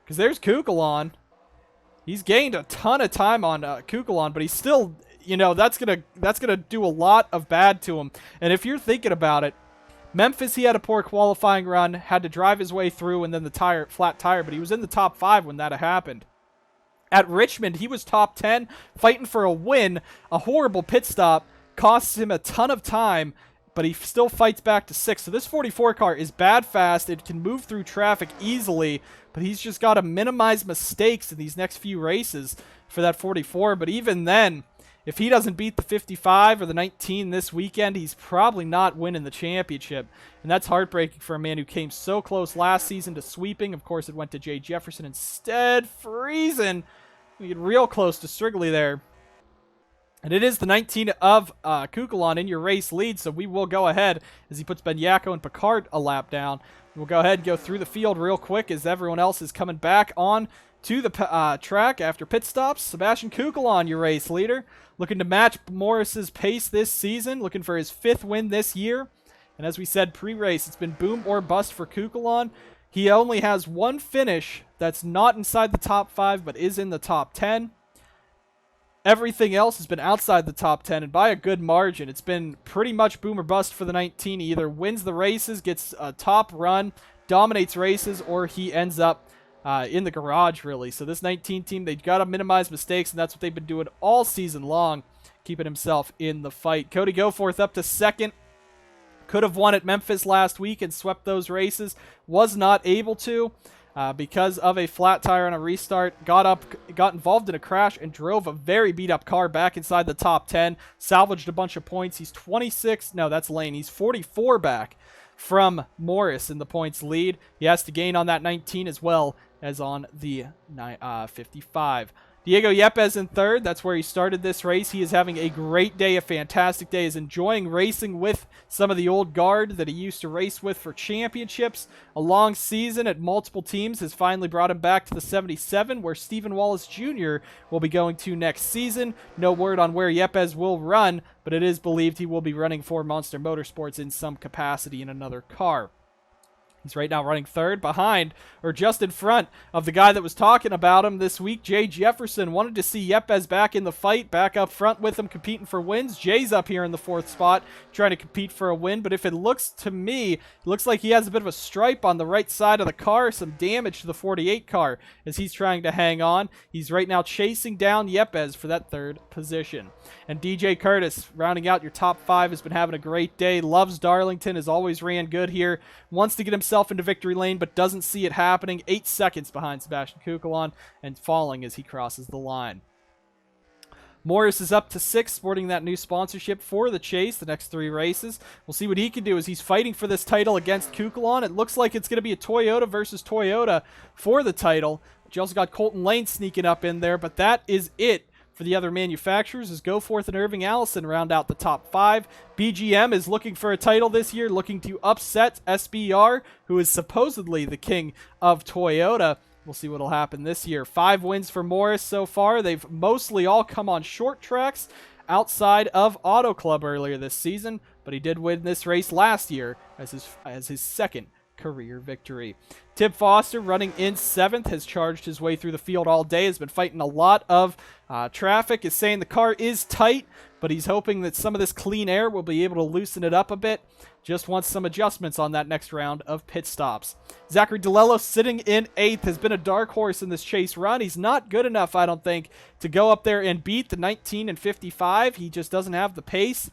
Because there's Kukulon. He's gained a ton of time on Kukulon, but he's still, you know, that's gonna do a lot of bad to him. And if you're thinking about it, Memphis, he had a poor qualifying run, had to drive his way through, and then the flat tire, but he was in the top 5 when that happened. At Richmond, he was top 10, fighting for a win. A horrible pit stop costs him a ton of time, but he still fights back to 6th. So this 44 car is bad fast. It can move through traffic easily, but he's just got to minimize mistakes in these next few races for that 44. But even then, if he doesn't beat the 55 or the 19 this weekend, he's probably not winning the championship. And that's heartbreaking for a man who came so close last season to sweeping. Of course, it went to Jay Jefferson instead. Friesen, we get real close to Strigley there. And it is the 19 of Kukulon in your race lead, so we will go ahead as he puts Ben Yako and Picard a lap down. We'll go ahead and go through the field real quick as everyone else is coming back on to the track after pit stops. Sebastian Kukulon, your race leader, looking to match Morris's pace this season, looking for his 5th win this year. And as we said pre-race, it's been boom or bust for Kukulon. He only has one finish that's not inside the top 5, but is in the top 10. Everything else has been outside the top 10, and by a good margin. It's been pretty much boom or bust for the 19. He either wins the races, gets a top run, dominates races, or he ends up in the garage, really. So this 19 team, they've got to minimize mistakes, and that's what they've been doing all season long, keeping himself in the fight. Cody Goforth up to 2nd. Could have won at Memphis last week and swept those races. Was not able to because of a flat tire on a restart. Got involved in a crash, and drove a very beat-up car back inside the top 10. Salvaged a bunch of points. He's 26. No, that's Lane. He's 44 back from Morris in the points lead. He has to gain on that 19 as well as on the 55. Diego Yepes in 3rd. That's where he started this race. He is having a great day, a fantastic day. Is enjoying racing with some of the old guard that he used to race with for championships. A long season at multiple teams has finally brought him back to the 77, where Stephen Wallace Jr. will be going to next season. No word on where Yepes will run, but it is believed he will be running for Monster Motorsports in some capacity in another car. He's right now running 3rd behind, or just in front of the guy that was talking about him this week, Jay Jefferson. Wanted to see Yepes back in the fight, back up front with him, competing for wins. Jay's up here in the 4th spot, trying to compete for a win. But if it looks to me, it looks like he has a bit of a stripe on the right side of the car, some damage to the 48 car as he's trying to hang on. He's right now chasing down Yepes for that 3rd position. And DJ Curtis, rounding out your top 5, has been having a great day. Loves Darlington, has always ran good here. Wants to get himself into victory lane, but doesn't see it happening. 8 seconds behind Sebastian Kukulon, and falling as he crosses the line. Morris is up to 6th, sporting that new sponsorship for the chase the next 3 races. We'll see what he can do as he's fighting for this title against Kukulon. It looks like it's going to be a Toyota versus Toyota for the title. But you also got Colton Lane sneaking up in there, but that is it for the other manufacturers as Goforth and Irving Allison round out the top 5. BGM is looking for a title this year, looking to upset SBR, who is supposedly the king of Toyota. We'll see what will happen this year. 5 wins for Morris so far. They've mostly all come on short tracks outside of Auto Club earlier this season, but he did win this race last year as his second career victory. Tim Foster, running in 7th, has charged his way through the field all day, has been fighting a lot of traffic, is saying the car is tight, but he's hoping that some of this clean air will be able to loosen it up a bit. Just wants some adjustments on that next round of pit stops. Zachary DeLello, sitting in 8th, has been a dark horse in this chase run. He's not good enough, I don't think, to go up there and beat the 19 and 55. He just doesn't have the pace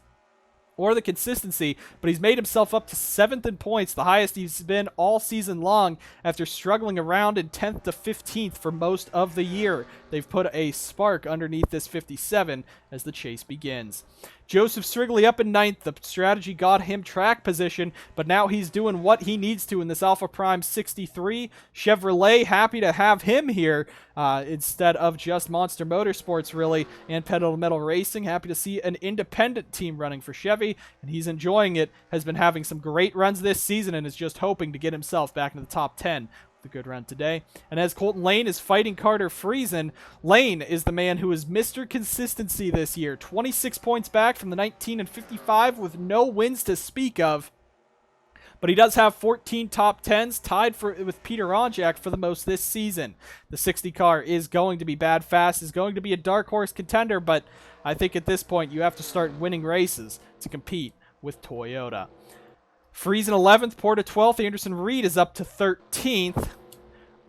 or the consistency, but he's made himself up to 7th in points, the highest he's been all season long, after struggling around in 10th to 15th for most of the year. They've put a spark underneath this 57 as the chase begins. Joseph Strigley up in 9th. The strategy got him track position, but now he's doing what he needs to in this Alpha Prime 63. Chevrolet happy to have him here instead of just Monster Motorsports, really, and Pedal to Metal Racing. Happy to see an independent team running for Chevy, and he's enjoying it. Has been having some great runs this season and is just hoping to get himself back into the top 10. A good run today. And as Colton Lane is fighting Carter Friesen, Lane is the man who is Mr. Consistency this year. 26 points back from the 19 and 55 with no wins to speak of. But he does have 14 top 10s, tied with Peter Onjak for the most this season. The 60 car is going to be bad fast, is going to be a dark horse contender, but I think at this point you have to start winning races to compete with Toyota. Friesen 11th, Porta 12th, Anderson Reed is up to 13th.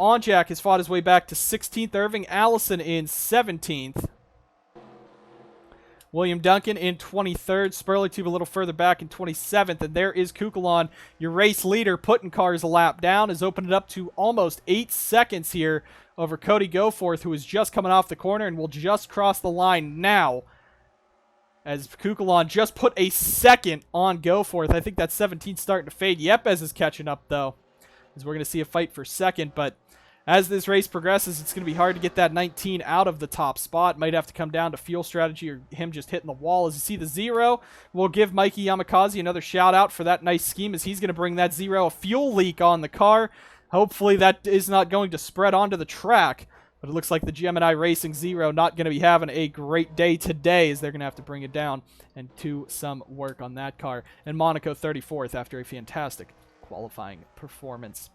Onjak has fought his way back to 16th, Irving Allison in 17th. William Duncan in 23rd, Sperlitube a little further back in 27th, and there is Kukulon, your race leader, putting cars a lap down, has opened it up to almost 8 seconds here over Cody Goforth, who is just coming off the corner and will just cross the line now, as Kukulon just put a second on Goforth. I think that 17's starting to fade. Yepes is catching up, though, as we're going to see a fight for second. But as this race progresses, it's going to be hard to get that 19 out of the top spot. Might have to come down to fuel strategy or him just hitting the wall. As you see the 0, we'll give Mikey Yamakaze another shout-out for that nice scheme, as he's going to bring that 0, a fuel leak on the car. Hopefully that is not going to spread onto the track. But it looks like the Gemini Racing 0 not going to be having a great day today, as they're going to have to bring it down and do some work on that car. And Monaco 34th after a fantastic qualifying performance.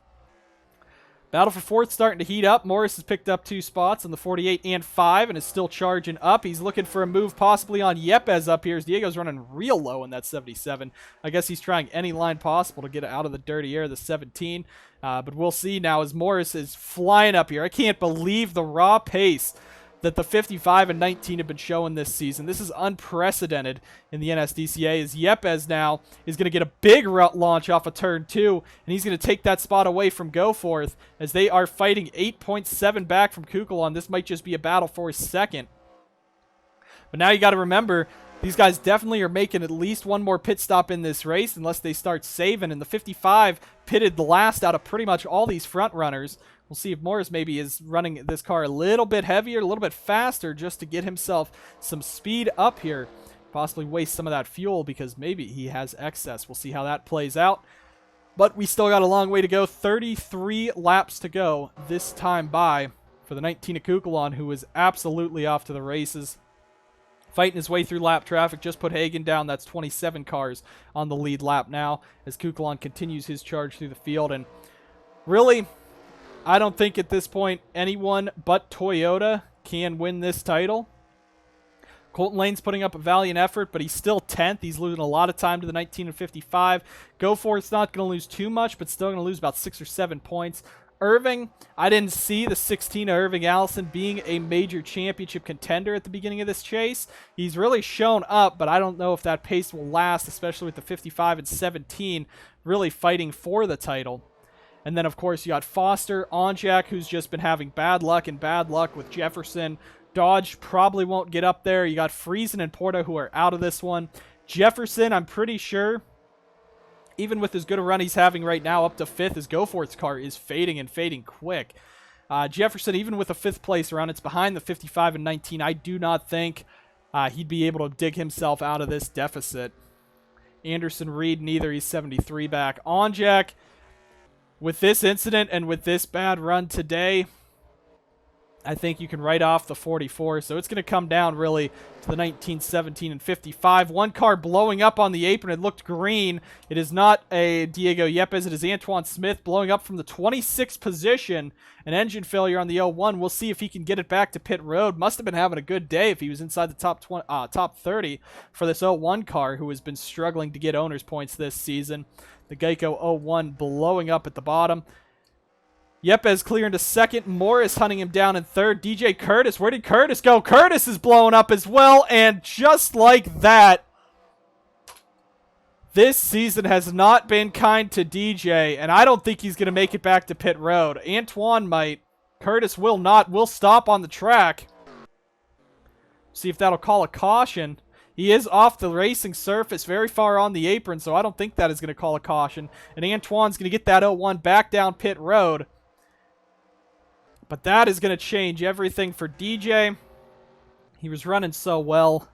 Battle for 4th starting to heat up. Morris has picked up 2 spots on the 48 and 5 and is still charging up. He's looking for a move possibly on Yepes up here, as Diego's running real low in that 77. I guess he's trying any line possible to get out of the dirty air of the 17. But we'll see now as Morris is flying up here. I can't believe the raw pace that the 55 and 19 have been showing this season. This is unprecedented in the NSDCA, as Yepes now is going to get a big launch off of turn 2, and he's going to take that spot away from Goforth, as they are fighting 8.7 back from Kukulon. This might just be a battle for his second. But now you got to remember, these guys definitely are making at least one more pit stop in this race unless they start saving, and the 55 pitted the last out of pretty much all these front runners. We'll see if Morris maybe is running this car a little bit heavier, a little bit faster, just to get himself some speed up here. Possibly waste some of that fuel because maybe he has excess. We'll see how that plays out. But we still got a long way to go. 33 laps to go this time by for the 19 of Kukulon, who is absolutely off to the races. Fighting his way through lap traffic, just put Hagen down. That's 27 cars on the lead lap now as Kukulon continues his charge through the field. And really, I don't think at this point anyone but Toyota can win this title. Colton Lane's putting up a valiant effort, but he's still 10th. He's losing a lot of time to the 19 and 55. Goforth's not going to lose too much, but still going to lose about 6 or 7 points. Irving, I didn't see the 16 of Irving Allison being a major championship contender at the beginning of this chase. He's really shown up, but I don't know if that pace will last, especially with the 55 and 17 really fighting for the title. And then, of course, you got Foster, Onjak, who's just been having bad luck with Jefferson. Dodge probably won't get up there. You got Friesen and Porta, who are out of this one. Jefferson, I'm pretty sure, even with as good a run he's having right now, up to 5th, his Goforth's car is fading and fading quick. Jefferson, even with a 5th place run, it's behind the 55 and 19. I do not think he'd be able to dig himself out of this deficit. Anderson Reed, neither. He's 73 back. Onjak, with this incident and with this bad run today, I think you can write off the 44. So it's going to come down really to the 19, 17, and 55. One car blowing up on the apron. It looked green. It is not a Diego Yepes. It is Antoine Smith blowing up from the 26th position. An engine failure on the 01. We'll see if he can get it back to pit road. Must have been having a good day if he was inside the top 30 for this 01 car, who has been struggling to get owner's points this season. The Geico 01 blowing up at the bottom. Yepes clearing to 2nd. Morris hunting him down in 3rd. DJ Curtis. Where did Curtis go? Curtis is blowing up as well. And just like that, this season has not been kind to DJ. And I don't think he's going to make it back to pit road. Antoine might. Curtis will not. Will stop on the track. See if that'll call a caution. He is off the racing surface, very far on the apron, so I don't think that is going to call a caution. And Antoine's going to get that 01 back down pit road. But that is going to change everything for DJ. He was running so well,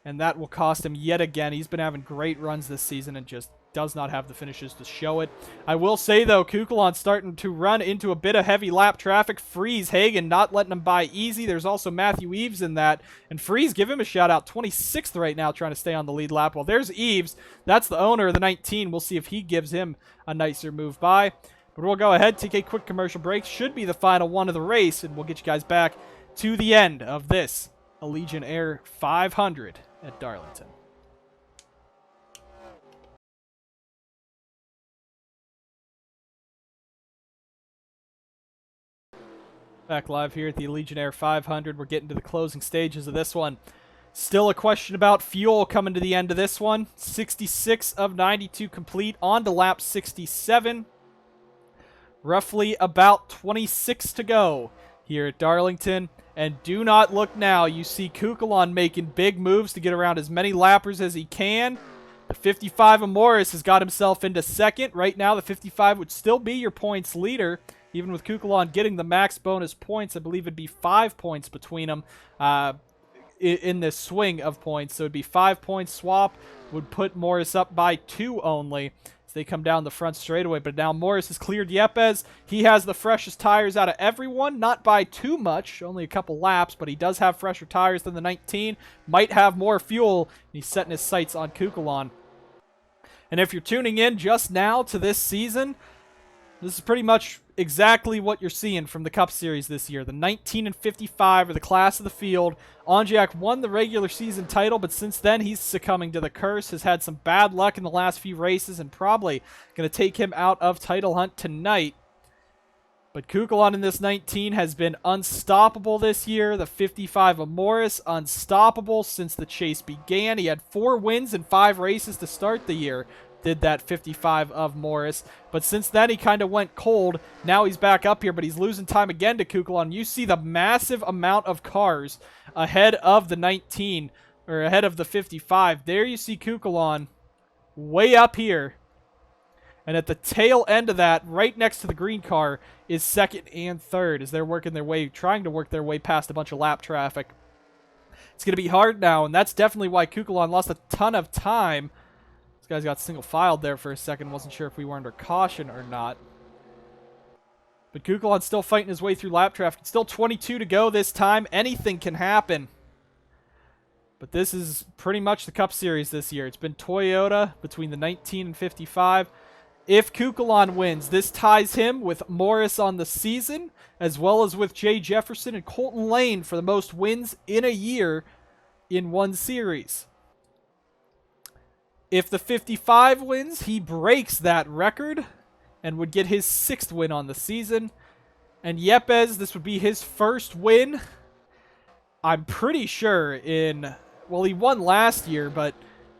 and that will cost him yet again. He's been having great runs this season and just does not have the finishes to show it. I will say, though, Kukulon's starting to run into a bit of heavy lap traffic. Freeze Hagen not letting him by easy. There's also Matthew Eves in that. And Freeze, give him a shout-out. 26th right now, trying to stay on the lead lap. Well, there's Eves. That's the owner of the 19. We'll see if he gives him a nicer move by. But we'll go ahead, take a quick commercial break. Should be the final one of the race, and we'll get you guys back to the end of this Allegiant Air 500 at Darlington. Back live here at the Allegiant Air 500. We're getting to the closing stages of this one. Still a question about fuel coming to the end of this one. 66 of 92 complete, on to lap 67. Roughly about 26 to go here at Darlington. And do not look now. You see Kukulon making big moves to get around as many lappers as he can. The 55 of Morris has got himself into 2nd. Right now, the 55 would still be your points leader. Even with Kukulon getting the max bonus points, I believe it'd be 5 points between them in this swing of points. So it'd be 5 points swap. Would put Morris up by 2 only. They come down the front straightaway, but now Morris has cleared Yepes. He has the freshest tires out of everyone, not by too much, only a couple laps, but he does have fresher tires than the 19, might have more fuel. He's setting his sights on Kukulon. And if you're tuning in just now to this season, this is pretty much exactly what you're seeing from the Cup Series this year. The 19 and 55 are the class of the field. Onjak won the regular season title, but since then he's succumbing to the curse, has had some bad luck in the last few races, and probably going to take him out of title hunt tonight. But Kukulon in this 19 has been unstoppable this year. The 55 of Morris, unstoppable since the chase began. He had 4 wins in 5 races to start the year. Did that 55 of Morris. But since then, he kind of went cold. Now he's back up here, but he's losing time again to Kukulon. You see the massive amount of cars ahead of the 19, or ahead of the 55. There you see Kukulon way up here. And at the tail end of that, right next to the green car, is 2nd and 3rd as they're working their way, trying to work their way past a bunch of lap traffic. It's going to be hard now, and that's definitely why Kukulon lost a ton of time. This guy's got single filed there for a second. Wasn't sure if we were under caution or not. But Kukulon's still fighting his way through lap traffic. Still 22 to go this time. Anything can happen. But this is pretty much the Cup Series this year. It's been Toyota between the 19 and 55. If Kukulon wins, this ties him with Morris on the season, as well as with Jay Jefferson and Colton Lane for the most wins in a year in one series. If the 55 wins, he breaks that record and would get his 6th win on the season. And Yepes, this would be his first win, I'm pretty sure, in... Well, he won last year, but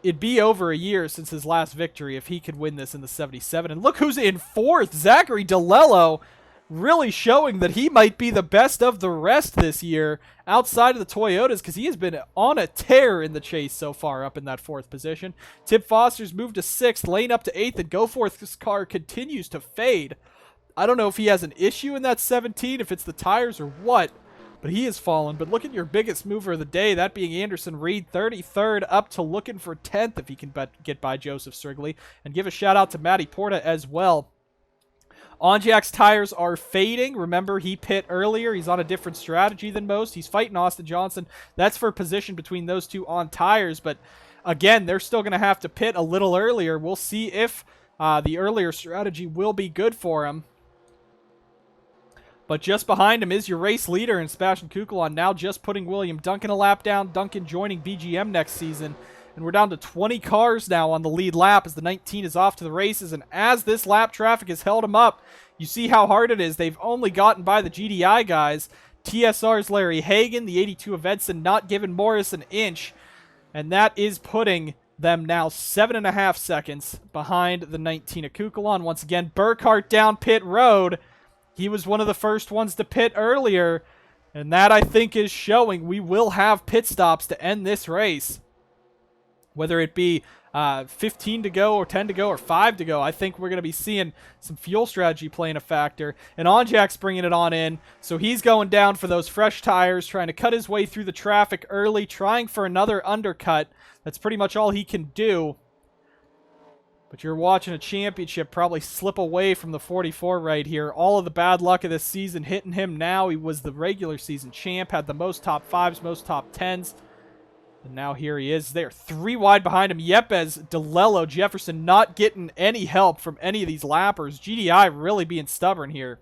it'd be over a year since his last victory if he could win this in the 77. And look who's in 4th. Zachary DeLello really showing that he might be the best of the rest this year outside of the Toyotas, because he has been on a tear in the chase so far up in that 4th position. Tip Foster's moved to 6th, Lane up to 8th, and Goforth's car continues to fade. I don't know if he has an issue in that 17, if it's the tires or what, but he has fallen. But look at your biggest mover of the day, that being Anderson Reed, 33rd, up to looking for 10th if he can get by Joseph Strigley. And give a shout out to Matty Porta as well. Onjak's tires are fading. Remember, he pit earlier. He's on a different strategy than most. He's fighting Austin Johnson. That's for position between those two on tires. But again, they're still going to have to pit a little earlier. We'll see if the earlier strategy will be good for him. But just behind him is your race leader in Sebastian Kukulon, now just putting William Duncan a lap down. Duncan joining BGM next season. And we're down to 20 cars now on the lead lap as the 19 is off to the races. And as this lap traffic has held him up, you see how hard it is. They've only gotten by the GDI guys. TSR's Larry Hagan, the 82 of Edson, not giving Morris an inch. And that is putting them now 7.5 seconds behind the 19 of Kukulon. Once again, Burkhart down pit road. He was one of the first ones to pit earlier. And that, I think, is showing we will have pit stops to end this race. Whether it be 15 to go or 10 to go or 5 to go, I think we're going to be seeing some fuel strategy playing a factor. And Onjak's bringing it on in, so he's going down for those fresh tires, trying to cut his way through the traffic early, trying for another undercut. That's pretty much all he can do. But you're watching a championship probably slip away from the 44 right here. All of the bad luck of this season hitting him now. He was the regular season champ, had the most top 5s, most top 10s. And now here he is. They're 3 wide behind him. Yepes, DeLello, Jefferson not getting any help from any of these lappers. GDI really being stubborn here.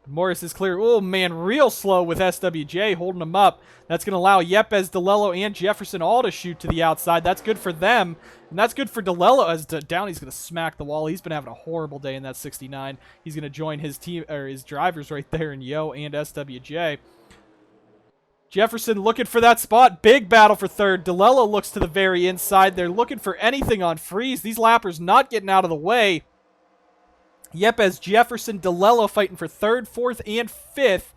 Morris is clear. Oh, man, real slow with SWJ holding him up. That's going to allow Yepes, DeLello, and Jefferson all to shoot to the outside. That's good for them, and that's good for DeLello as Downey's going to smack the wall. He's been having a horrible day in that 69. He's going to join his team or his drivers right there in Yo and SWJ. Jefferson looking for that spot. Big battle for third. DeLello looks to the very inside. They're looking for anything on freeze. These lappers not getting out of the way. Yepes, Jefferson, DeLello fighting for third, fourth, and fifth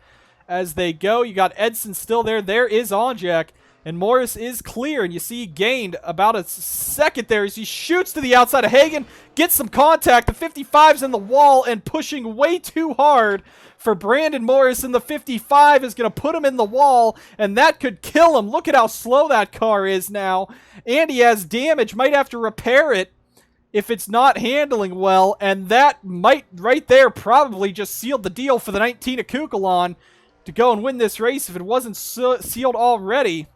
as they go. You got Edson still there. There is Onjak. And Morris is clear. And you see he gained about a second there as he shoots to the outside of Hagan. Gets some contact. The 55's in the wall and pushing way too hard for Brandon Morris. And the 55 is going to put him in the wall. And that could kill him. Look at how slow that car is now. And he has damage. Might have to repair it if it's not handling well, and that might right there probably just sealed the deal for the 19 of Kukulon to go and win this race if it wasn't sealed already.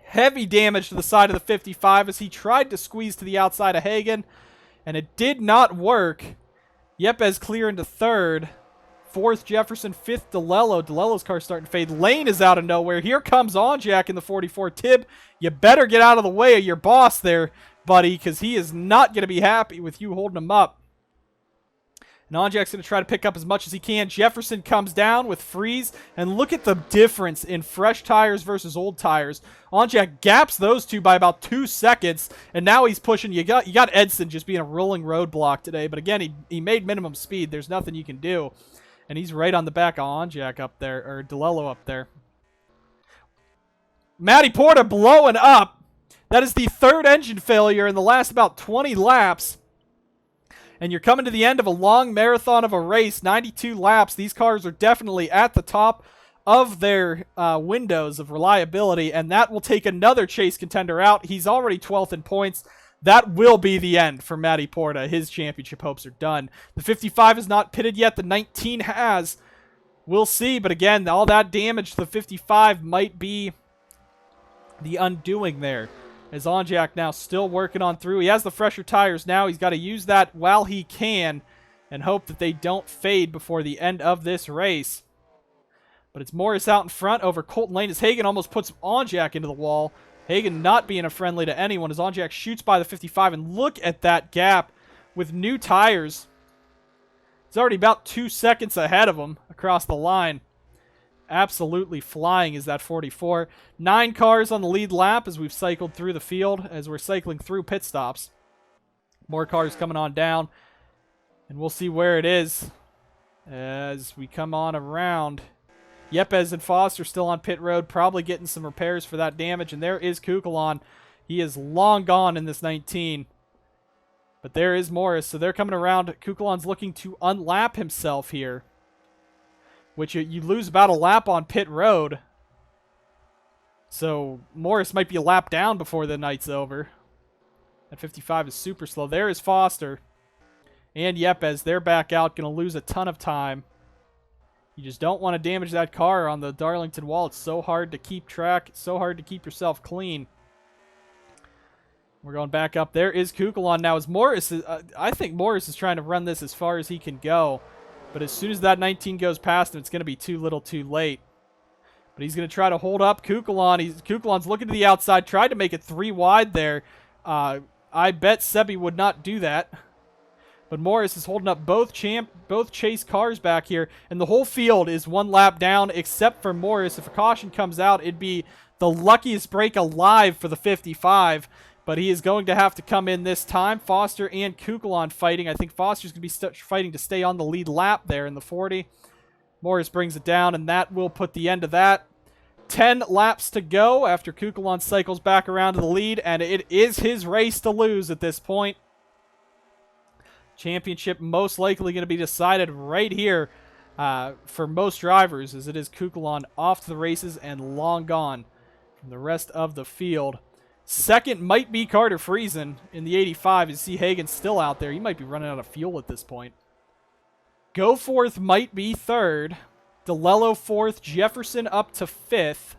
Heavy damage to the side of the 55 as he tried to squeeze to the outside of Hagan, and it did not work. Yepes clear into third. Fourth, Jefferson. Fifth, DeLello. DeLello's car starting to fade. Lane is out of nowhere. Here comes Onjak in the 44. Tib, you better get out of the way of your boss there, buddy, because he is not going to be happy with you holding him up. And Onjak's going to try to pick up as much as he can. Jefferson comes down with freeze, and look at the difference in fresh tires versus old tires. Onjak gaps those two by about 2 seconds, and now he's pushing. You got Edson just being a rolling roadblock today, but again, he made minimum speed. There's nothing you can do, and he's right on the back of Onjak up there, or DeLello up there. Matty Porta blowing up. That is the third engine failure in the last about 20 laps. And you're coming to the end of a long marathon of a race, 92 laps. These cars are definitely at the top of their windows of reliability, and that will take another chase contender out. He's already 12th in points. That will be the end for Matty Porta. His championship hopes are done. The 55 is not pitted yet. The 19 has. We'll see, but again, all that damage to the 55 might be the undoing there. As Onjak now still working on through. He has the fresher tires now. He's got to use that while he can and hope that they don't fade before the end of this race. But it's Morris out in front over Colton Lane as Hagan almost puts Onjak into the wall. Hagan not being a friendly to anyone as Onjak shoots by the 55. And look at that gap with new tires. He's already about 2 seconds ahead of him across the line. Absolutely flying is that 44. 9 cars on the lead lap as we've cycled through the field, as we're cycling through pit stops. More cars coming on down, and we'll see where it is as we come on around. Yepes and Foster still on pit road, probably getting some repairs for that damage, and there is Kukulon. He is long gone in this 19. But there is Morris, so they're coming around. Kukulon's looking to unlap himself here, which you lose about a lap on pit road. So Morris might be a lap down before the night's over. That 55 is super slow. There is Foster. And Yepes, they're back out, going to lose a ton of time. You just don't want to damage that car on the Darlington wall. It's so hard to keep track. It's so hard to keep yourself clean. We're going back up. There is Kukulon now. As Morris is, I think Morris is trying to run this as far as he can go. But as soon as that 19 goes past him, it's going to be too little too late. But he's going to try to hold up Kukulon. Kukulon's looking to the outside. Tried to make it 3 wide there. I bet Sebi would not do that. But Morris is holding up both chase cars back here. And the whole field is 1 lap down except for Morris. If a caution comes out, it'd be the luckiest break alive for the 55. But he is going to have to come in this time. Foster and Kukulon fighting. I think Foster's going to be fighting to stay on the lead lap there in the 40. Morris brings it down, and that will put the end of that. 10 laps to go after Kukulon cycles back around to the lead, and it is his race to lose at this point. Championship most likely going to be decided right here for most drivers, as it is Kukulon off to the races and long gone from the rest of the field. Second might be Carter Friesen in the 85. You see Hagen still out there. He might be running out of fuel at this point. Goforth might be third. DeLello fourth. Jefferson up to fifth.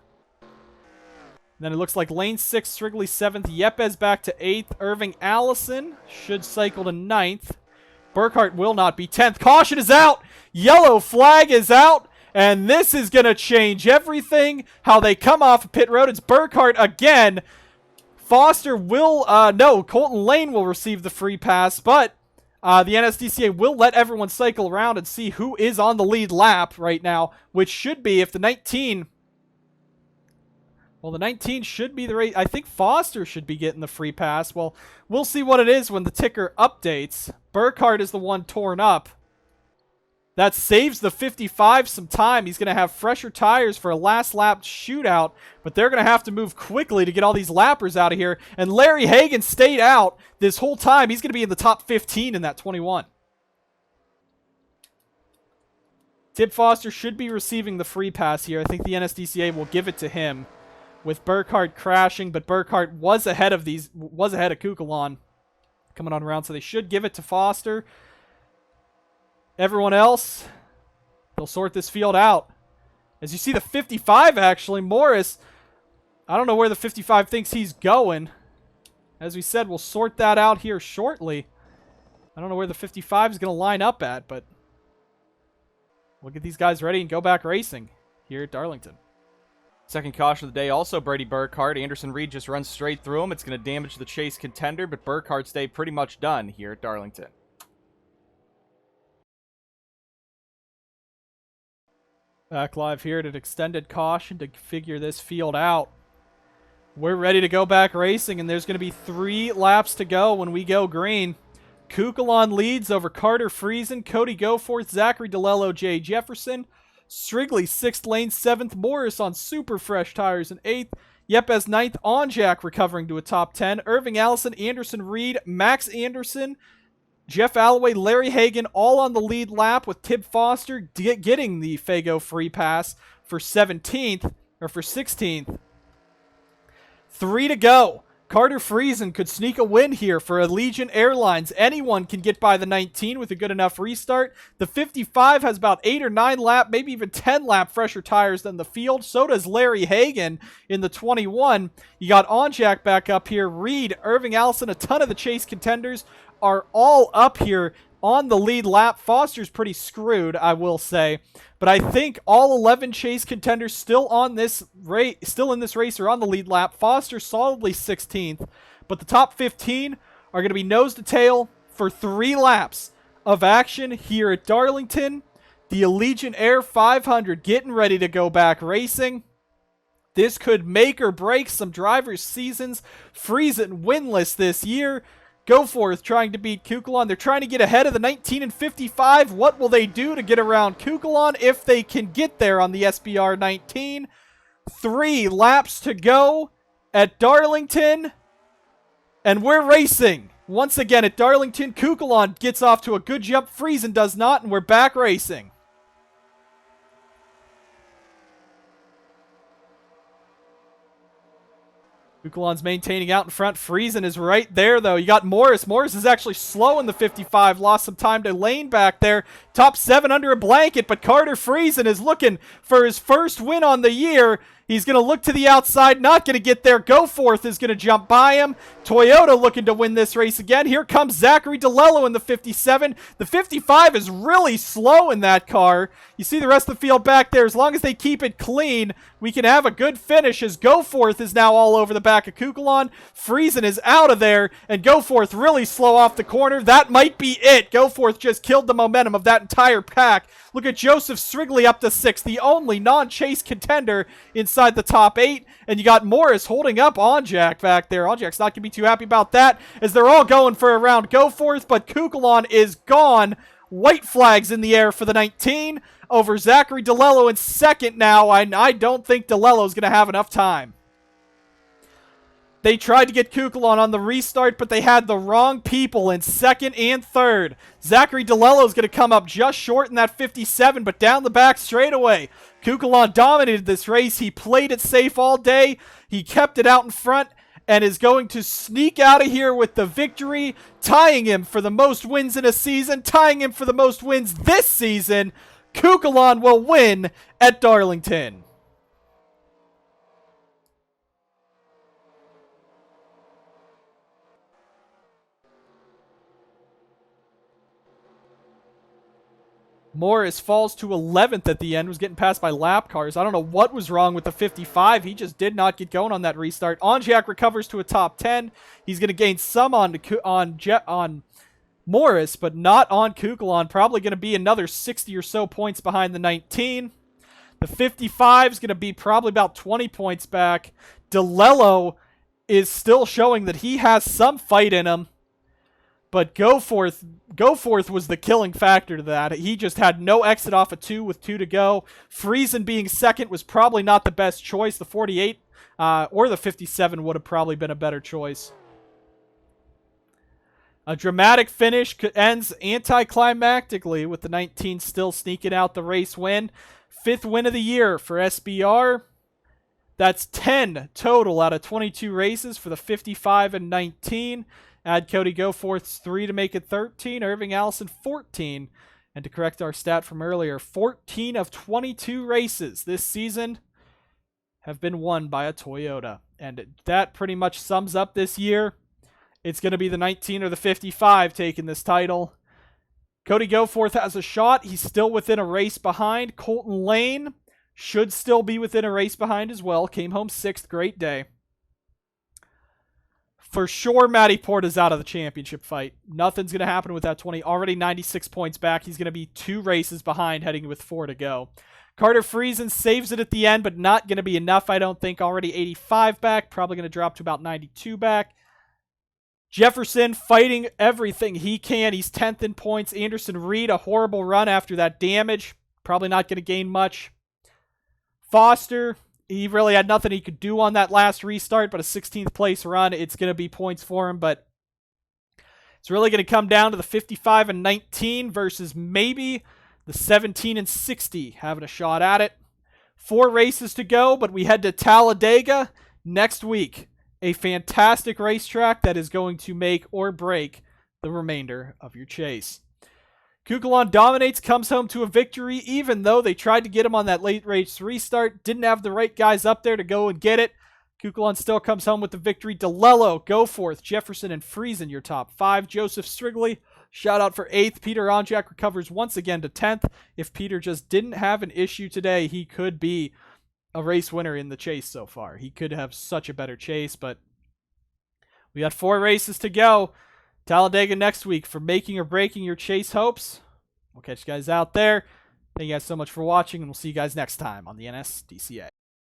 Then it looks like Lane 6, Strigley 7th. Yepes back to 8th. Irving Allison should cycle to 9th. Burkhart will not be 10th. Caution is out. Yellow flag is out. And this is going to change everything. How they come off of pit road. It's Burkhart again. Foster will, no, Colton Lane will receive the free pass, but the NSDCA will let everyone cycle around and see who is on the lead lap right now, which should be, if the 19, well, the 19 should be the race. I think Foster should be getting the free pass. Well, we'll see what it is when the ticker updates. Burkhart is the one torn up. That saves the 55 some time. He's going to have fresher tires for a last lap shootout, but they're going to have to move quickly to get all these lappers out of here. And Larry Hagen stayed out this whole time. He's going to be in the top 15 in that 21. Tib Foster should be receiving the free pass here. I think the NSDCA will give it to him with Burkhart crashing, but Burkhart was ahead of Kukulon coming on around, so they should give it to Foster. Everyone else, they'll sort this field out. As you see the 55, actually, Morris, I don't know where the 55 thinks he's going. As we said, we'll sort that out here shortly. I don't know where the 55 is going to line up at, but we'll get these guys ready and go back racing here at Darlington. Second caution of the day, also Brady Burkhart. Anderson Reed just runs straight through him. It's going to damage the chase contender, but Burkhart's day pretty much done here at Darlington. Back live here at an extended caution to figure this field out. We're ready to go back racing, and there's going to be 3 laps to go when we go green. Kukulon leads over Carter Friesen, Cody Goforth, Zachary DeLello, Jay Jefferson. Strigley 6th, Lane 7th, Morris on super fresh tires in 8th. Yepes 9th, Onjak recovering to a top 10. Irving Allison, Anderson Reed, Max Anderson, Jeff Alloway, Larry Hagen, all on the lead lap with Tib Foster getting the Fago free pass for 17th, or for 16th. 3 to go. Carter Friesen could sneak a win here for Allegiant Airlines. Anyone can get by the 19 with a good enough restart. The 55 has about 8 or 9 lap, maybe even 10 lap fresher tires than the field. So does Larry Hagen in the 21. You got Onjak back up here. Reed, Irving Allison, a ton of the chase contenders are all up here on the lead lap. Foster's pretty screwed, I will say. But I think all 11 chase contenders still in this race are on the lead lap. Foster solidly 16th. But the top 15 are going to be nose to tail for 3 laps of action here at Darlington. The Allegiant Air 500 getting ready to go back racing. This could make or break some drivers' seasons. Friesen winless this year. Goforth trying to beat Kukulon. They're trying to get ahead of the 19 and 55. What will they do to get around Kukulon if they can get there on the SBR 19? 3 laps to go at Darlington. And we're racing. Once again at Darlington, Kukulon gets off to a good jump. Friesen does not, and we're back racing. Kukulon's maintaining out in front. Friesen is right there, though. You got Morris. Morris is actually slow in the 55. Lost some time to lane back there. Top 7 under a blanket, but Carter Friesen is looking for his first win on the year. He's going to look to the outside, not going to get there. Goforth is going to jump by him. Toyota looking to win this race again. Here comes Zachary DeLello in the 57. The 55 is really slow in that car. You see the rest of the field back there. As long as they keep it clean, we can have a good finish as Goforth is now all over the back of Kukulon. Friesen is out of there, and Goforth really slow off the corner. That might be it. Goforth just killed the momentum of that entire pack. Look at Joseph Strigley up to 6th, the only non-chase contender inside the top 8. And you got Morris holding up Onjak back there. Onjak's not going to be too happy about that as they're all going for a round Goforth, but Kukulon is gone. White flags in the air for the 19 over Zachary DeLello in second now. I don't think DeLello's going to have enough time. They tried to get Kukulon on the restart, but they had the wrong people in second and third. Zachary DeLello is going to come up just short in that 57, but down the back straightaway. Kukulon dominated this race. He played it safe all day. He kept it out in front and is going to sneak out of here with the victory, tying him for the most wins in a season, tying him for the most wins this season. Kukulon will win at Darlington. Morris falls to 11th at the end, was getting passed by lap cars. I don't know what was wrong with the 55. He just did not get going on that restart. Onjak recovers to a top 10. He's going to gain some on Morris, but not on Kukulon. Probably going to be another 60 or so points behind the 19. The 55 is going to be probably about 20 points back. DeLello is still showing that he has some fight in him. But Goforth was the killing factor to that. He just had no exit off of 2 with 2 to go. Friesen being second was probably not the best choice. The 48 or the 57 would have probably been a better choice. A dramatic finish ends anticlimactically with the 19 still sneaking out the race win. 5th win of the year for SBR. That's 10 total out of 22 races for the 55 and 19. Add Cody Goforth's 3 to make it 13. Irving Allison 14. And to correct our stat from earlier, 14 of 22 races this season have been won by a Toyota. And that pretty much sums up this year. It's going to be the 19 or the 55 taking this title. Cody Goforth has a shot. He's still within a race behind. Colton Lane should still be within a race behind as well. Came home 6th. Great day. For sure, Matty Porta's out of the championship fight. Nothing's going to happen with that 20. Already 96 points back. He's going to be 2 races behind heading with 4 to go. Carter Friesen saves it at the end, but not going to be enough, I don't think. Already 85 back. Probably going to drop to about 92 back. Jefferson fighting everything he can. He's 10th in points. Anderson Reed, a horrible run after that damage. Probably not going to gain much. Foster, he really had nothing he could do on that last restart, but a 16th place run, it's going to be points for him, but it's really going to come down to the 55 and 19 versus maybe the 17 and 60 having a shot at it. 4 races to go, but we head to Talladega next week. A fantastic racetrack that is going to make or break the remainder of your chase. Kukulon dominates, comes home to a victory, even though they tried to get him on that late race restart. Didn't have the right guys up there to go and get it. Kukulon still comes home with the victory. DeLello, Goforth, Jefferson, and Friesen, your top 5. Joseph Strigley, shout out for 8th. Peter Onjak recovers once again to 10th. If Peter just didn't have an issue today, he could be a race winner in the chase so far. He could have such a better chase, but we got 4 races to go. Talladega next week for making or breaking your chase hopes. We'll catch you guys out there. Thank you guys so much for watching, and we'll see you guys next time on the NSDCA.